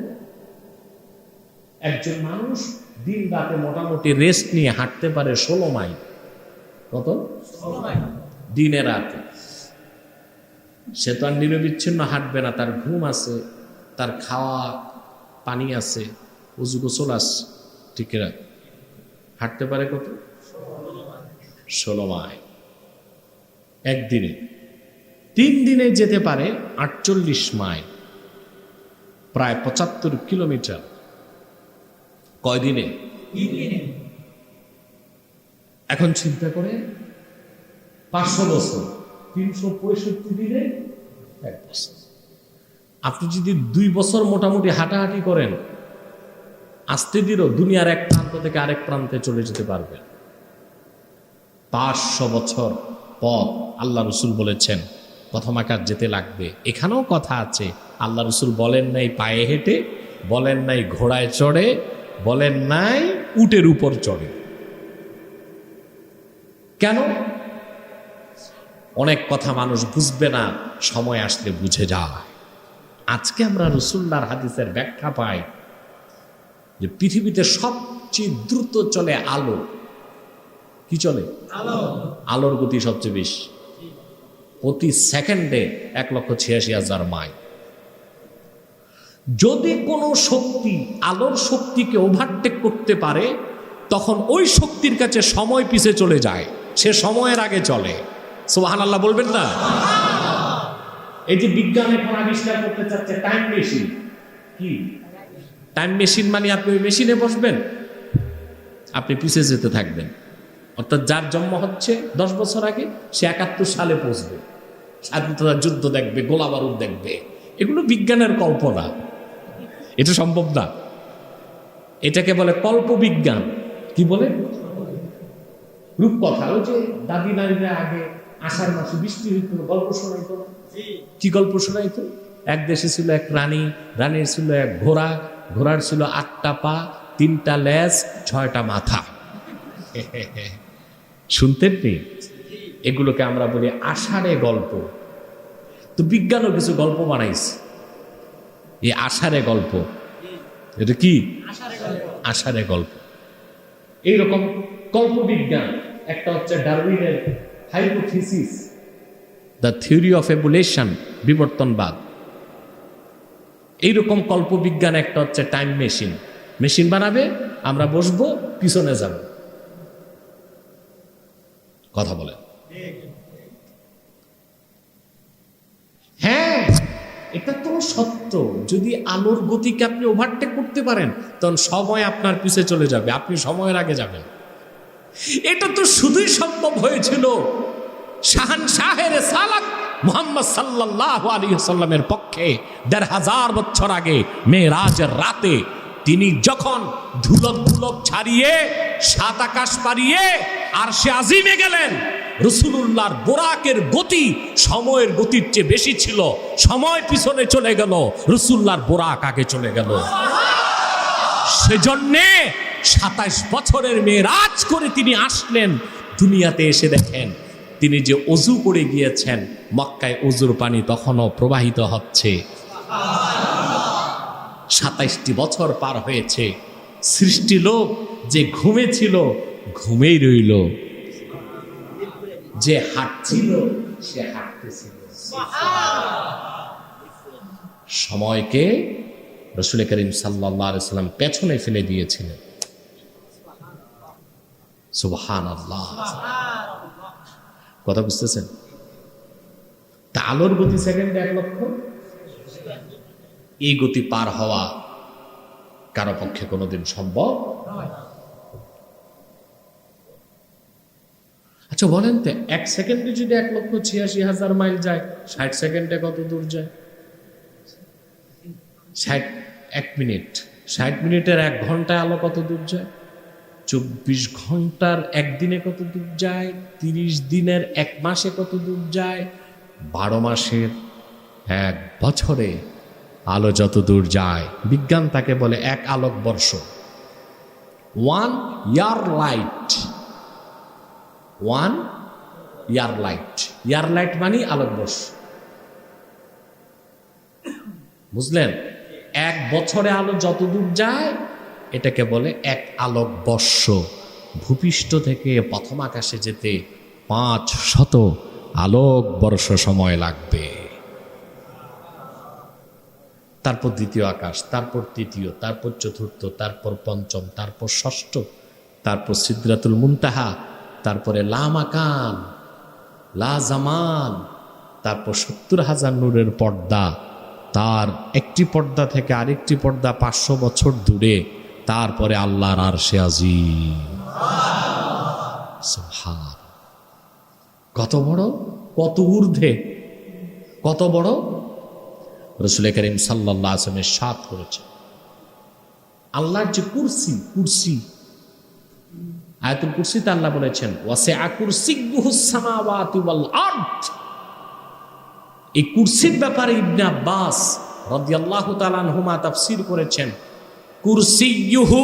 একজন মানুষ দিন রাতে মোটামুটি রেস্ট নিয়ে হাঁটতে পারে ১৬ মাইল। কত? দিনে রাতে। সে তো আর নিরবিচ্ছিন্ন হাঁটবে না, তার ঘুম আছে, তার খাওয়া পানি আছে, উজু গোসল আছে, ঠিক না? হাঁটতে পারে কত? ১৬ মাইল একদিনে। 3 দিনে যেতে পারে ৪৮ মাইল, প্রায় ৭৫ কিলোমিটার। কয় দিনে? 3 দিনে। এখন চিন্তা করে ৫০০ বছর, ৩৬৫ দিনে 1 বছর। আপনি যদি 2 বছর মোটামুটি হাঁটাহাঁটি করেন, আস্তে ধীরে দুনিয়ার এক প্রান্ত থেকে আরেক প্রান্তে চলে যেতে পারবেন। ৫০০ বছর পথ আল্লাহ রসুল বলেছেন প্রথম আকার যেতে লাগবে। এখানেও কথা আছে, আল্লাহ রসুল বলেন নাই পায়ে হেঁটে, বলেন নাই ঘোড়ায় চড়ে, বলেন নাই উটের উপর চড়ে। কেন? অনেক কথা মানুষ বুঝবে না, সময় আসলে বুঝে যায়। আজকে আমরা রসুল্লাহর হাদিসের ব্যাখ্যা পাই যে পৃথিবীতে সবচেয়ে দ্রুত চলে আলো। কি চলে? আলোর গতি সবচেয়ে বেশি, প্রতি সেকেন্ডে ১,৮৬,০০০ মাইল। যদি কোনো শক্তি আলোর শক্তিকে ওভারটেক করতে পারে, তখন ওই শক্তির কাছে সময় পিছে চলে যায়, সে সময়ের আগে চলে। সুবহানাল্লাহ বলবেন না? এই যে বিজ্ঞান এখন আবিষ্কার করতে চাচ্ছে টাইম মেশিন। কি টাইম মেশিন? মানে আপনি ওই মেশিনে বসবেন, আপনি পিছে যেতে থাকবেন। অর্থাৎ যার জন্ম হচ্ছে 10 বছর আগে, সে ৭১ সালে পৌঁছবে, স্বাধীনতা যুদ্ধ দেখবে, গোলা বারুদ দেখবে। এগুলো বিজ্ঞানের কল্পনা, এটা সম্ভব না। এটাকে বলে কল্পবিজ্ঞান। কি বলে? রূপকথা। ওই যে দাদি নারীরা আগে আষাঢ় মাসে বৃষ্টি হইত, গল্প শোনাইতো। কি গল্প শোনাইতো? এক দেশে ছিল এক রানী, রানীর ছিল এক ঘোড়া, ঘোড়ার ছিল 8টা পা, 3টা লেজ, 6টা মাথা। শুনতেন নি? এগুলোকে আমরা বলি আষাঢ়ে গল্প। তো বিজ্ঞানও কিছু গল্প বানাইছে, এই আষাঢ়ে গল্প। এটা কি? আষাঢ়ে গল্প। এইরকম কল্পবিজ্ঞান একটা হচ্ছে ডারউইনের hypothesis, the theory of evolution, বিবর্তনবাদ। এইরকম কল্পবিজ্ঞান একটা হচ্ছে টাইম মেশিন। মেশিন বানাবে, আমরা বসবো, পিছনে যাব। কথা বলে? হ্যাঁ, এটা তো সত্য। যদি আলোর গতিকে আপনি ওভারটেক করতে পারেন, তখন সময় আপনার পিছে চলে যাবে, আপনি সময়ের আগে যাবেন। এটা তো শুধুই সম্ভব হয়েছিল শাহের সালাত মুহাম্মদ সাল্লাল্লাহু আলাইহি ওয়াসাল্লামের পক্ষে ১৫০০ বছর আগে মেরাজের রাতে। তিনি যখন ধুলক ছাড়িয়ে ৭ আকাশ পারিয়ে আরশে আজিমে গেলেন, রাসূলুল্লাহর বোরাকের গতি সময়ের গতির চেয়ে বেশি ছিল। সময় পিছনে চলে গেল, রাসূলুল্লাহর বোরাক আগে চলে গেল। সেজন্যে ২৭ বছরের মেরাজ করে তিনি আসলেন দুনিয়াতে। এসে দেখেন তিনি যে অজু করে গিয়েছেন, মক্কায় অজুর পানি তখনও প্রবাহিত হচ্ছে। ২৭টি বছর পার হয়েছে। সৃষ্টি লোক যে ঘুমেছিল, ঘুমেই রইল। যে হাঁটছিল, সে হাঁটতেছিল। সময়কে রাসূল করিম সাল্লাল্লাহু আলাইহি ওয়াসাল্লাম পেছনে ফেলে দিয়েছিলেন। সুবহানাল্লাহ। কথা বুঝতেছেন? তা আলোর গতি সেকেন্ডে ১ লক্ষ। এই গতি পার হওয়া কারো পক্ষে কোনোদিন সম্ভব নয়। আচ্ছা বলেন তো, 1 সেকেন্ডে যদি 1,86,000 মাইল যায়, 60 সেকেন্ডে কত দূর যায়? 1 মিনিট, 60 মিনিটের 1 ঘন্টায় আলো কত দূর যায়? 24 ঘন্টার একদিনে কত দূর যায়? 30 দিনের 1 মাসে কত দূর যায়? 12 মাসের 1 বছরে আলো যত দূর যায়, বিজ্ঞান তাকে বলে 1 আলোকবর্ষ। 1 ইয়ার লাইট, 1 ইয়ার লাইট। ইয়ার লাইট মানে আলোকবর্ষ, বুঝলেন? 1 বছরে আলো যত দূর যায় এটাকে বলে 1 আলোকবর্ষ। ভূপৃষ্ঠ থেকে প্রথম আকাশে যেতে 500 আলোকবর্ষ সময় লাগবে। তারপর দ্বিতীয় আকাশ, তারপর তৃতীয়, তারপর চতুর্থ, তারপর পঞ্চম, তারপর ষষ্ঠ, তারপর সিদরাতুল মুনতাহা, তারপরে লা মাকান, লা জামান, তারপর 70,000 নূরের পর্দা, তার একটি পর্দা থেকে আরেকটি পর্দা 500 বছর দূরে, তারপরে আল্লাহর আরশে আজিম। সুবহান, কত বড়, কত ঊর্ধ্বে, কত বড়! রাসূল করিম সাল্লাল্লাহু আলাইহি ওয়াসাল্লাম ইরশাদ করেছেন, আল্লাহর যে কুরসি, কুরসি আয়াতুল কুরসিতে আল্লাহ বলেছেন ওয়াসিআ কুরসিয়্যুহুস সামাওয়াতি ওয়াল আরদ। এই কুরসির ব্যাপারে ইবনে আব্বাস রাদিয়াল্লাহু তাআলা আনহুমা তাফসীর করেছেন, কুরসিয়্যুহু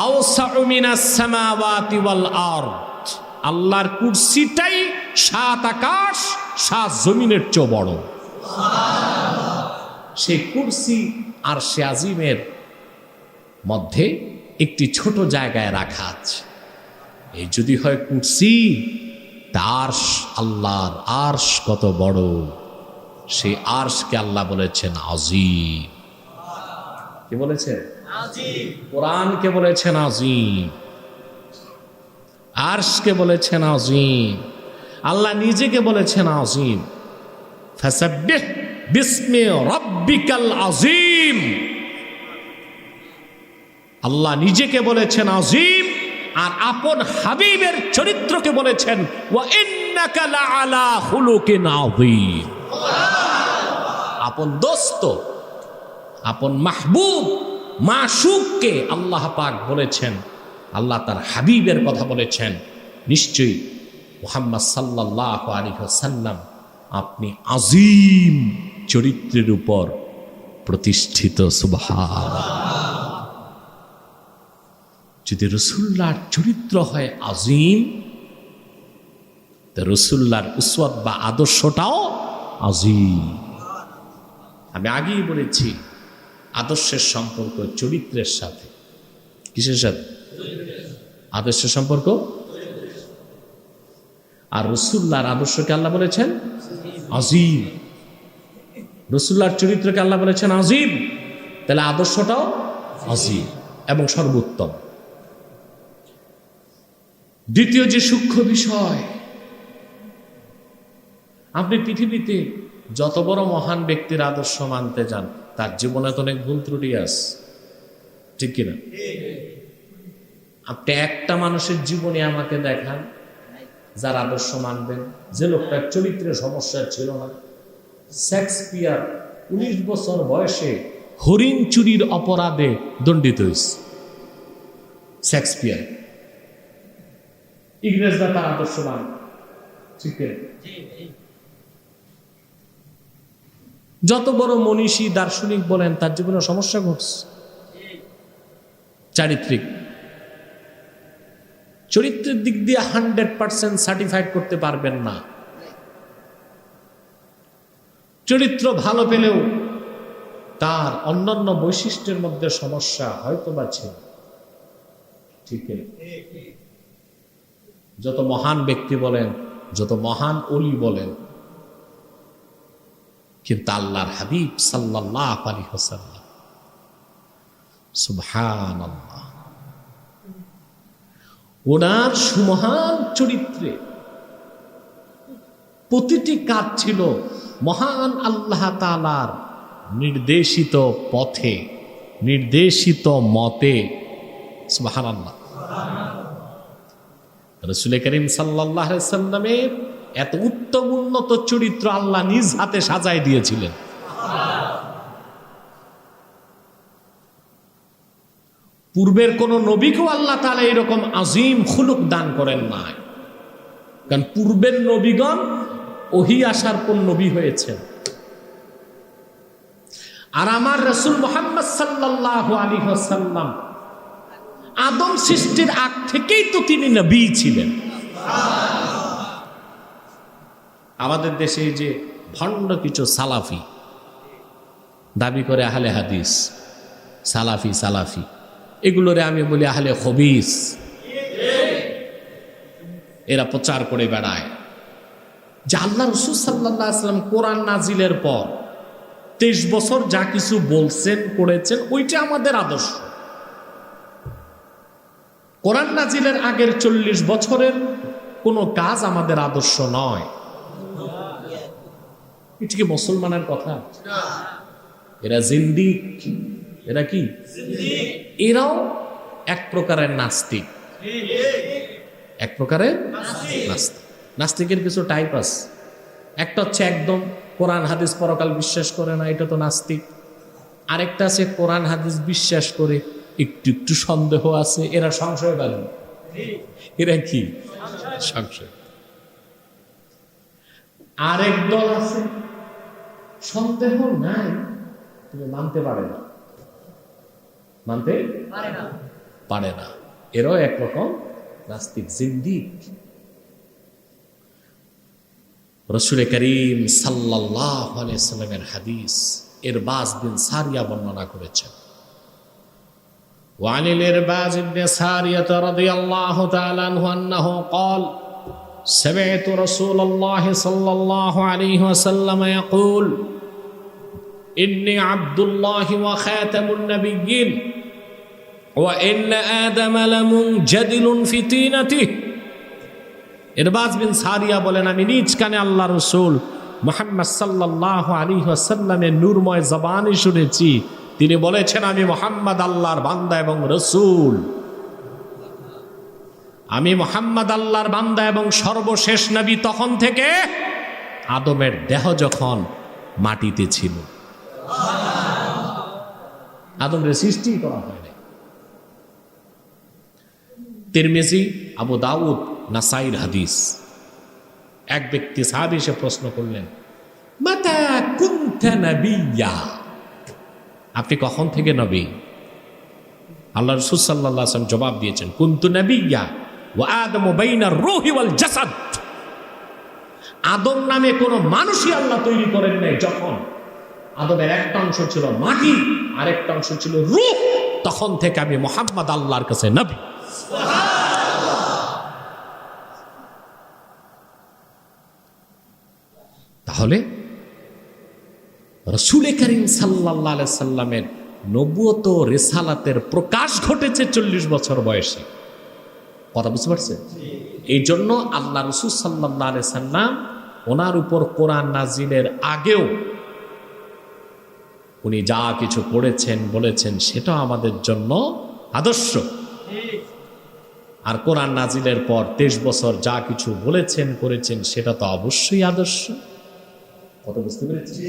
আওসাউ মিনাস সামাওয়াতি ওয়াল আরদ। আল্লাহর কুরসিটাই 7 আকাশ 7 জমিনের চেয়ে বড়। সেই কুরসি আরশে আজিমের মধ্যে একটি ছোট জায়গায় রাখা আছে। এই যদি হয় কুরসি, তার আল্লাহর আরশ কত বড়! সেই আরশকে আল্লাহ বলেছেন আজিম। কি বলেছেন? আজিম। কোরআনকে বলেছেন আজিম, আরশকে বলেছেন আজিম, আল্লাহ নিজেকে বলেছেন আজিম। ফাসাব্বিহ বিসমি রাব্বিকাল আজিম। আল্লাহ নিজেকে বলেছেন আজিম, আর আপন হাবিবের চরিত্রকে বলেছেন ওয়া ইন্নাকা লাআলা খুলুকিন আযীম। আপন দোস্ত, আপন মাহবুব, মাশুককে আল্লাহ পাক বলেছেন, আল্লাহ তার হাবিবের কথা বলেছেন, নিশ্চয়ই মুহাম্মদ সাল্লাল্লাহু আলাইহি ওয়াসাল্লাম আপনি আজিম চরিত্রের উপর প্রতিষ্ঠিত। সুবহানাল্লাহ। যদি রাসূলুল্লাহর চরিত্র হয় আজিম, তো রাসূলুল্লাহর উসওয়াত বা আদর্শটাও আজিম। আমি আগেই বলেছি, আদর্শের সম্পর্ক চরিত্রের সাথে। কিসের সাথে? আদর্শের সম্পর্ক। আর রাসূলুল্লাহর আদর্শকে আল্লাহ বলেছেন আজিম, রাসূলুল্লাহর চরিত্রকে আল্লাহ বলেছেন আজিম, তাহলে আদর্শটাও আজিম এবং সর্বোত্তম। দ্বিতীয় যে সূক্ষ্ম বিষয়, আপনি পৃথিবীতে যত বড় মহান ব্যক্তির আদর্শ মানতে যান, তার জীবনে তো অনেক ভুল ত্রুটি আছে, ঠিক কিনা? আপনি একটা মানুষের জীবনে আমাকে দেখান যার আদর্শ মানবেন, যে লোকটার চরিত্রের সমস্যা ছিল না। শেক্সপিয়ার 19 বছর বয়সে হরিণ চুরির অপরাধে দণ্ডিত হয়েছে। শেক্সপিয়ার, ইংরেজরা তার আদর্শ মান, ঠিক কিনা? যত বড় মনীষী দার্শনিক বলেন, তার জীবনে সমস্যা ঘটছে চারিত্রিক। চরিত্রের দিক দিয়ে 100% সার্টিফাইড করতে পারবেন না। চরিত্র ভালো পেলেও তার অন্যান্য বৈশিষ্ট্যের মধ্যে সমস্যা হয়তো বা ছিল, ঠিক না? যত মহান ব্যক্তি বলেন, যত মহান ওলি বলেন, কিন্তু আল্লাহর হাবিব সাল্লাল্লাহু আলাইহি ওয়াসাল্লাম, সুবহানাল্লাহ, ওনার সুমহান চরিত্রে প্রতিটি কাজ ছিল মহান আল্লাহ তাআলার নির্দেশিত পথে নির্দেশিত মতে। সুবহানাল্লাহ। রাসূল করিম সাল্লাল্লাহু আলাইহি সাল্লামের এত উত্তম উন্নত চরিত্র আল্লাহ নিজ হাতে সাজায় দিয়েছিলেন। পূর্বের কোন নবীকেও আল্লাহ তাআলা এরকম আজিম খুলুক দান করেন নাই, কারণ পূর্বের নবীগণ ওহী আসার পর নবী হয়েছেন। আর আমার রাসূল মুহাম্মদ সাল্লাল্লাহু আলাইহি ওয়াসাল্লাম আদম সৃষ্টির আগ থেকেই তো তিনি নবী ছিলেন। আমাদের দেশে যে ভণ্ড কিছু সালাফি দাবি করে আহলে হাদিস, সালাফি সালাফি, এগুলোরে আমি বলি আহলে খবিস। এরা প্রচার করে বেড়ায় যে আল্লাহ রাসূল সাল্লাল্লাহু আলাইহি ওয়াসাল্লাম কোরআন নাজিলের পর 23 বছর যা কিছু বলছেন করেছেন ওইটা আমাদের আদর্শ। কোরআন নাজিলের আগের 40 বছরের কোনো কাজ আমাদের আদর্শ নয়। এটা কি মুসলমানের কথা? এরা জিন্দিক। এরা কি? এরাও এক প্রকারের নাস্তিক। এক প্রকারের নাস্তিক। নাস্তিকের কিছু টাইপ আছে। একটা হচ্ছে একদম কোরআন হাদিস পরকাল বিশ্বাস করে না, এটা তো নাস্তিক। আরেকটা আছে কোরআন হাদিস বিশ্বাস করে একটু একটু সন্দেহ আছে, এরা সংশয়বাদী। এরা কি? সংশয়। আরেক দল আছে সন্দেহ নাই, তুমি মানতে পারে না, মানতে পারে না। এরাও একরকম নাস্তিক, জিন্দিক। রাসূল করিম সাল্লাল্লাহু আলাইহি ওয়াসাল্লামের হাদিস ইরবাজ বিন সারিয়া বর্ণনা করেছেন। وعن الإرباز بن سارية رضي الله تعالى عنه أنه قال سمعت رسول الله صلى الله عليه وسلم يقول إني عبد الله وخاتم النبيين وإن آدم لمنجدل في طينته। ইরবাজ বিন সারিয়া বলেন, আমি নিজ কানে আল্লাহ রাসূল মুহাম্মদ সাল্লাল্লাহু আলাইহি ওয়াসাল্লামের নূরময় জবানে শুনেছি, তিনি বলেছেন, আমি মুহাম্মদ আল্লাহর বান্দা এবং রাসূল। আমি মুহাম্মদ আল্লাহর বান্দা এবং সর্বশেষ নবী তখন থেকে আদমের দেহ যখন মাটিতে ছিল। আদমের সৃষ্টি করা হয় নাই। তিরমিজি, আবু দাউদ, নাসাইর হাদিস। এক ব্যক্তি সাহাবী এসে প্রশ্ন করলেন, মাতা কুনতা নাবিয়্যা, আপনি কখন থেকে নবী? আল্লাহ রাসূল সাল্লাল্লাহু আলাইহি ওয়াসাল্লাম জবাব দিয়েছেন, কুনতু নাবিয়্যা ওয়া আদামু বাইনার রূহি ওয়াল জাসাদ। আদম নামে কোনো মানুষই আল্লাহ তৈরি করেন নাই যখন আদমের একটা অংশ ছিল মাটি আর একটা অংশ ছিল রূহ, তখন থেকে আমি মুহাম্মদ আল্লাহর কাছে নবী। তাহলে রাসূল করিম সাল্লাল্লাহু আলাইহি সাল্লামের নবুয়ত ও রিসালাতের প্রকাশ ঘটেছে 40 বছর বয়সে। কথা বুঝতে পারছেন? এই জন্য আল্লাহ রাসূল সাল্লাল্লাহু আলাইহি সাল্লাম ওনার উপর কোরআন নাজিলের আগেও উনি যা কিছু করেছেন বলেছেন সেটা আমাদের জন্য আদর্শ। আর কোরআন নাজিলের পর 23 বছর যা কিছু বলেছেন করেছেন সেটা তো অবশ্যই আদর্শ। কথা বুঝতে পেরেছি?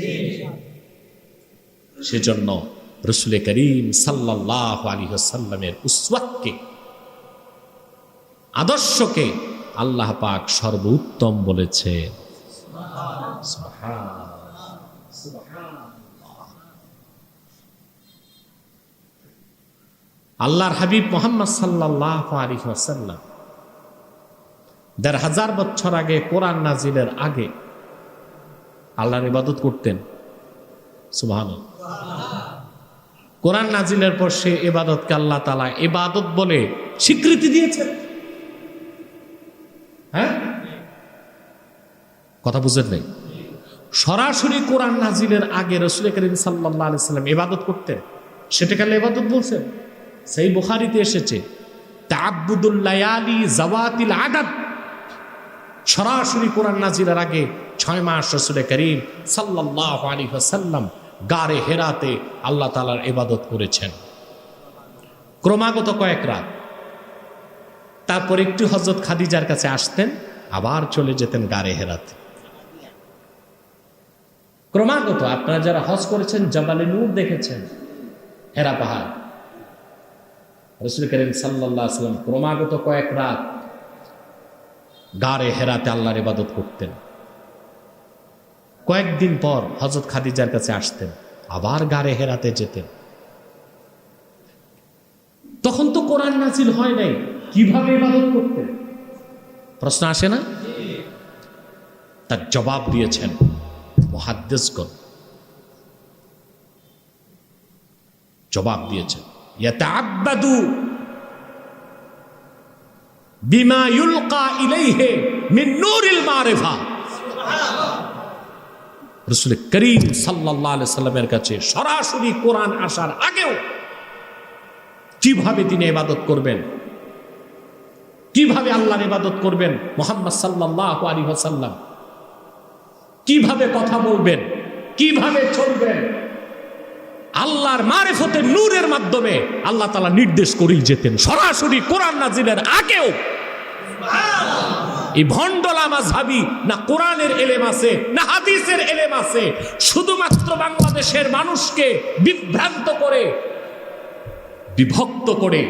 সেজন্য রাসূল করিম সাল্লাল্লাহু আলাইহি ওয়াসাল্লামের উসওয়াতকে, আদর্শকে আল্লাহ পাক সর্বোত্তম বলেছেন। সুবহানাল্লাহ, সুবহানাল্লাহ। আল্লাহর হাবিব মুহাম্মদ সাল্লাল্লাহু আলাইহি ওয়াসাল্লাম ১৫০০ বছর আগে, কোরআন নাজিলের আগে আল্লাহর ইবাদত করতেন। সুবহানাল্লাহ। কোরআন নাজিলের পর সে ইবাদতকে আল্লাহ তাআলা ইবাদত বলে স্বীকৃতি দিয়েছেন। হ্যাঁ, কথা বুঝেন নাই? সরাসরি কোরআন নাজিলের আগে রাসূল করিম সাল্লাল্লাহু আলাইহি ওয়াসাল্লাম ইবাদত করতেন, সেটাকে আল্লাহ ইবাদত বলছেন। সেই বুখারীতে এসেছে, তাআব্বুদুল লায়ালি যাওয়াতিল আদাদ। সরাসরি কোরআন নাজিলের আগে 6 মাস রাসূল করিম সাল্লাল্লাহু আলাইহি ওয়াসাল্লাম গারে হেরাতে আল্লাহ তাআলার ইবাদত করেছেন ক্রমাগত কয়েক রাত। তারপর একটু হযরত খাদিজার কাছে আসতেন, আবার চলে যেতেন গারে হেরাতে। ক্রমাগত আপনারা যারা হজ করেছেন জাবালে নূর দেখেছেন, হেরা পাহাড়, রাসূল করিম সাল্লাল্লাহু আলাইহি ওয়াসাল্লাম ক্রমাগত কয়েক রাত গারে হেরাতে আল্লাহর ইবাদত করতেন। কয়েকদিন পর হযরত খাদিজার কাছে আসতেন, আবার গারে হেরাতে যেতেন। তখন তো কোরআন নাযিল হয় নাই, কিভাবে ইবাদত করতেন? প্রশ্ন আসে না? তার জবাব দিয়েছেন মুহাদ্দিসগণ, জবাব দিয়েছেন ইয়াতাআব্বাদু বিমা ইউলকা ইলাইহি মিন নূরিল মারিফা। রাসূল করিম সাল্লাল্লাহু আলাইহি সাল্লামের কাছে সরাসরি কোরআন আসার আগেও কিভাবে তিনি ইবাদত করবেন, কিভাবে আল্লাহর ইবাদত করবেন, মুহাম্মদ সাল্লাল্লাহু আলাইহি ওয়াসাল্লাম কিভাবে কথা বলবেন, কিভাবে চলবেন, আল্লাহর মারিফতের নূরের মাধ্যমে আল্লাহ তাআলা নির্দেশ করেই যেতেন সরাসরি কোরআন নাজিলের আগেও। এই ভণ্ডলা মাযহাবী না কোরআনের এলেম আছে না হাদিসের এলেম আছে, শুধুমাত্র বাংলাদেশের মানুষকে বিভ্রান্ত করে, বিভক্ত করে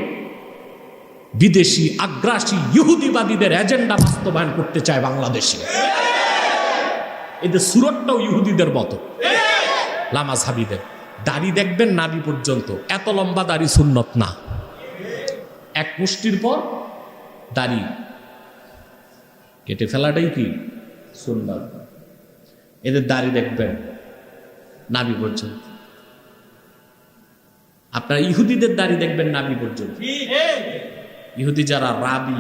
বিদেশি আগ্রাসী ইহুদিবাদীদের এজেন্ডা বাস্তবায়ন করতে চায় বাংলাদেশে। এদের সুরতটাও ইহুদিদের মতো, লামাযহাবীদের। দাড়ি দেখবেন নাভি পর্যন্ত, এত লম্বা দাড়ি সুন্নত না, এক মুষ্টির পর দাড়ি কেটে ফেলাটাই কি সুন্নত। এদের দাড়ি দেখবেন নাভি পর্যন্ত। আপনারা ইহুদিদের দাড়ি দেখবেন নাভি পর্যন্ত। ইহুদি যারা রাবি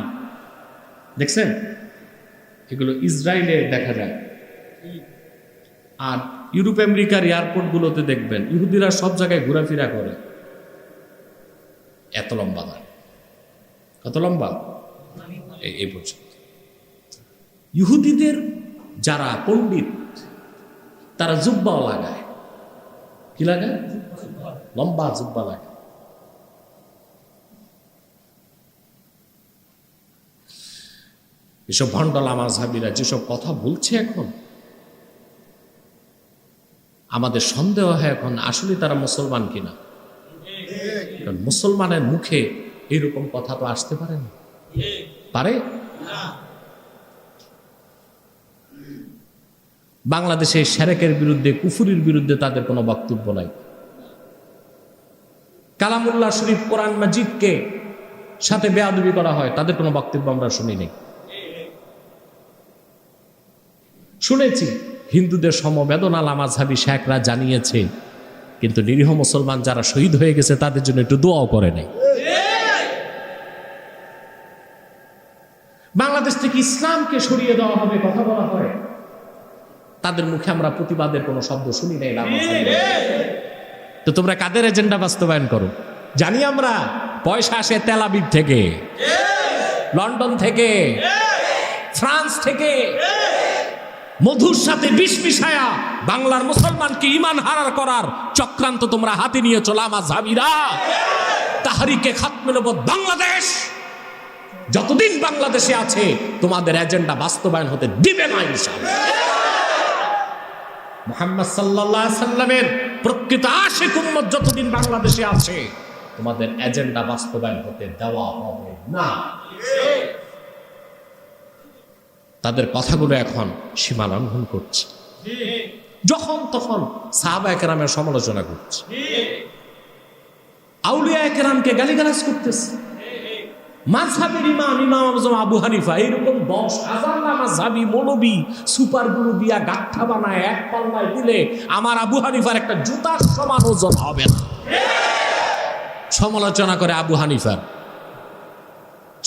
দেখছেন, এগুলো ইসরায়েলে দেখা যায়, আর ইউরোপ আমেরিকার এয়ারপোর্ট গুলোতে দেখবেন ইহুদিরা সব জায়গায় ঘোরাফেরা করে। এত লম্বা দাড়ি, কত লম্বা এই পর্যন্ত। ইহুদিদের যারা পণ্ডিত তারা জুব্বাও লাগায়। কি লাগায়? লম্বা জুব্বা লাগায়। এসব ভণ্ডলা মাযহাবীরা যেসব কথা বলছে এখন, আমাদের সন্দেহ হয় এখন আসলে তারা মুসলমান কিনা। কারণ মুসলমানের মুখে এরকম কথা তো আসতে পারে না, পারে? বাংলাদেশে শিরকের বিরুদ্ধে, কুফরির বিরুদ্ধে তাদের কোনো বক্তব্য নাই। কালামুল্লাহ শরীফ কোরআন মাজিদকে সাথে বেয়াদবি করা হয়, তাদের কোনো বক্তব্য আমরা শুনি নাই। শুনেছি হিন্দুদের সমবেদনা লামাযহাবী শেখরা জানিয়েছে, কিন্তু নিরীহ মুসলমান যারা শহীদ হয়ে গেছে তাদের জন্য একটু দোয়াও করে নাই। বাংলাদেশ থেকে ইসলামকে সরিয়ে দেওয়া হবে কথা বলা হয়, তাদের মুখে আমরা প্রতিবাদের কোনো শব্দ শুনি নাই। তো তোমরা কাদের এজেন্ডা বাস্তবায়ন করো? জানি আমরা পয়সা আসে তেল আবিব থেকে, লন্ডন থেকে, ফ্রান্স থেকে, মধুর সাথে বিষ মিশায়া বাংলার মুসলমানকে ঈমান হারার করার চক্রান্ত তোমরা হাতে নিয়েছো লামাযহাবীরা। তাহরিকে খাতমে নবুওয়াত বাংলাদেশ যতদিন বাংলাদেশে আছে তোমাদের এজেন্ডা বাস্তবায়ন হতে দিবে না ইনশাআল্লাহ। মুহাম্মদ সাল্লাল্লাহু আলাইহি সাল্লামের প্রকৃত আশিক উম্মত যতদিন বাংলাদেশে আছে তোমাদের এজেন্ডা বাস্তবায়ন হতে দেওয়া হবে না। তাদের কথাগুলো এখন সীমা লঙ্ঘন করছে, যখন তখন সাহাবায়ে কেরামের সমালোচনা করছে, আউলিয়ায়ে কেরামকে গালিগালাজ করতেছে। মাযহাবের ইমাম আযম আবু হানিফা এরকম 10,000 মাযহাবী মৌলবী সুপারগুলো দিয়া গাঁঠা বানায় এক পাল্লায় দিলে আমার আবু হানিফার একটা জুতার সমান ওজন হবে না। সমালোচনা করে আবু হানিফার,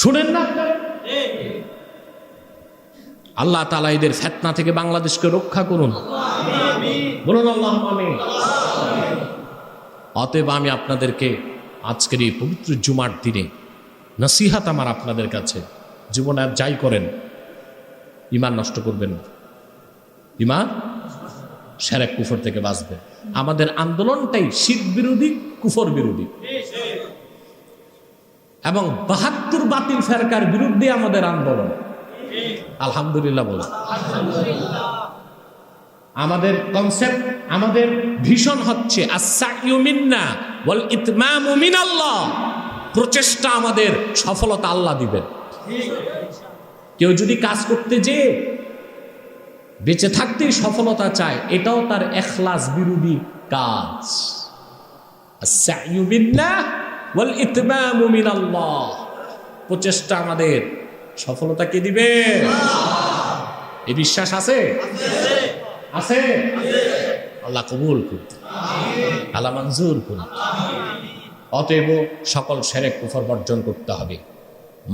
শুনেন না? আল্লাহ তাআলা এদের ফিতনা থেকে বাংলাদেশকে রক্ষা করুন, বলুন আল্লাহুম্মা আমিন। অতএব আমি আপনাদেরকে আজকের এই পবিত্র জুমার দিনে নসিহত আমার আপনাদের কাছে, জীবনে আর যাই করেন ঈমান নষ্ট করবেন না। ঈমান শিরক কুফর থেকে বাঁচবেন। আমাদের আন্দোলনটাই শিরক বিরোধী, কুফর বিরোধী, এবং ৭২ বাতিল ফেরকার বিরুদ্ধে আমাদের আন্দোলন। আলহামদুলিল্লাহ বলো। আমাদের কনসেপ্ট, আমাদের ভিশন হচ্ছে আস-সাইয়ু মিন্না ওয়াল ইতমামু মিনাল্লাহ। প্রচেষ্টা আমাদের, সফলতা আল্লাহ দিবেন। কেউ যদি কাজ করতে যেয়ে বেঁচে থাকতেই সফলতা চায়, এটাও তার ইখলাস বিরোধী কাজ। আস-সাইয়ু মিন্না ওয়াল ইতমামু মিনাল্লাহ। প্রচেষ্টা আমাদের, সফলতা কে দিবে? এই বিশ্বাস আছে? আছে? আল্লাহ কবুল করুন, আল্লাহ মঞ্জুর করুন। অতএব সকল শিরক কুফর বর্জন করতে হবে।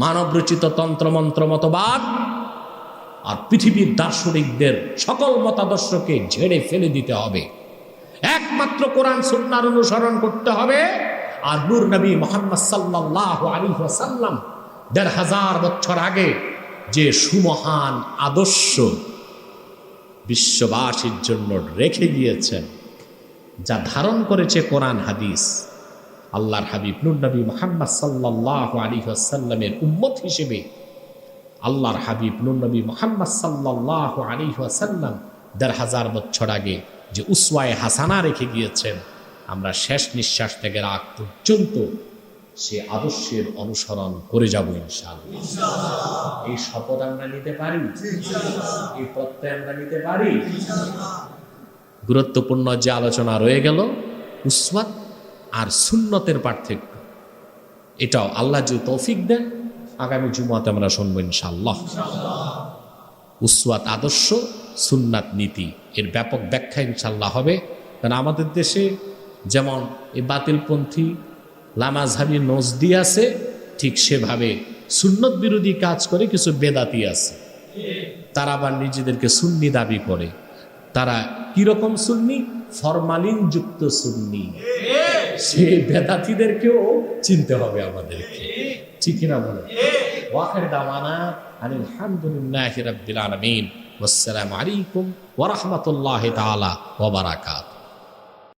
মানব রচিত তন্ত্রমন্ত্র মতবাদ আর পৃথিবীর দার্শনিকদের সকল মতাদর্শকে ঝেড়ে ফেলে দিতে হবে। একমাত্র কোরআন সুন্নাহর অনুসরণ করতে হবে। আর নূর নবী মুহাম্মদ সাল্লাল্লাহু আলাইহি ওয়াসাল্লাম ১৫০০ বছর আগে যে সুমহান আদর্শ বিশ্ববাসীর জন্য রেখে গিয়েছেন, যা ধারণ করেছে কোরআন হাদিস, আল্লাহর হাবিব নূর নবী মুহাম্মদ সাল্লাল্লাহু আলাইহি ওয়াসাল্লামের উম্মত হিসেবে আল্লাহর হাবিব নূর নবী মুহাম্মদ সাল্লাল্লাহু আলাইহি ওয়াসাল্লাম ১৫০০ বছর আগে যে উসওয়ায়ে হাসানা রেখে গিয়েছেন, আমরা শেষ নিঃশ্বাস থেকে রাগ পর্যন্ত সে আদর্শের অনুসরণ করে যাব ইনশাআল্লাহ। এই শপথ আমরা নিতে পারি, এই প্রত্যয় আমরা নিতে পারি। গুরুত্বপূর্ণ যে আলোচনা রয়ে গেল উসওয়াত আর সুন্নতের পার্থক্য, এটাও আল্লাহ যে তৌফিক দেন আগামী জুমাতে আমরা শুনবো ইনশাআল্লাহ। উসওয়াত আদর্শ, সুন্নাত নীতি, এর ব্যাপক ব্যাখ্যা ইনশাআল্লাহ হবে। কারণ আমাদের দেশে যেমন এই বাতিলপন্থী লামাজহাবি নজদি আছে, ঠিক সেভাবে সুন্নত বিরোধী কাজ করে কিছু বেদাতি আছে। তারা আবার নিজেদেরকে সুন্নি দাবি করে। তারা কিরকম সুন্নি? ফরমালিন যুক্ত সুন্নি। সেই বেদাতিদেরকেও চিনতে হবে আমাদেরকে, ঠিক কিনা বলে? ওয়াখির দাওয়ানা আলহামদুলিল্লাহি রাব্বিল আলামিন। ওয়াসসালামু আলাইকুম ওয়া রাহমাতুল্লাহি তাআলা ওয়া বারাকাতুহু।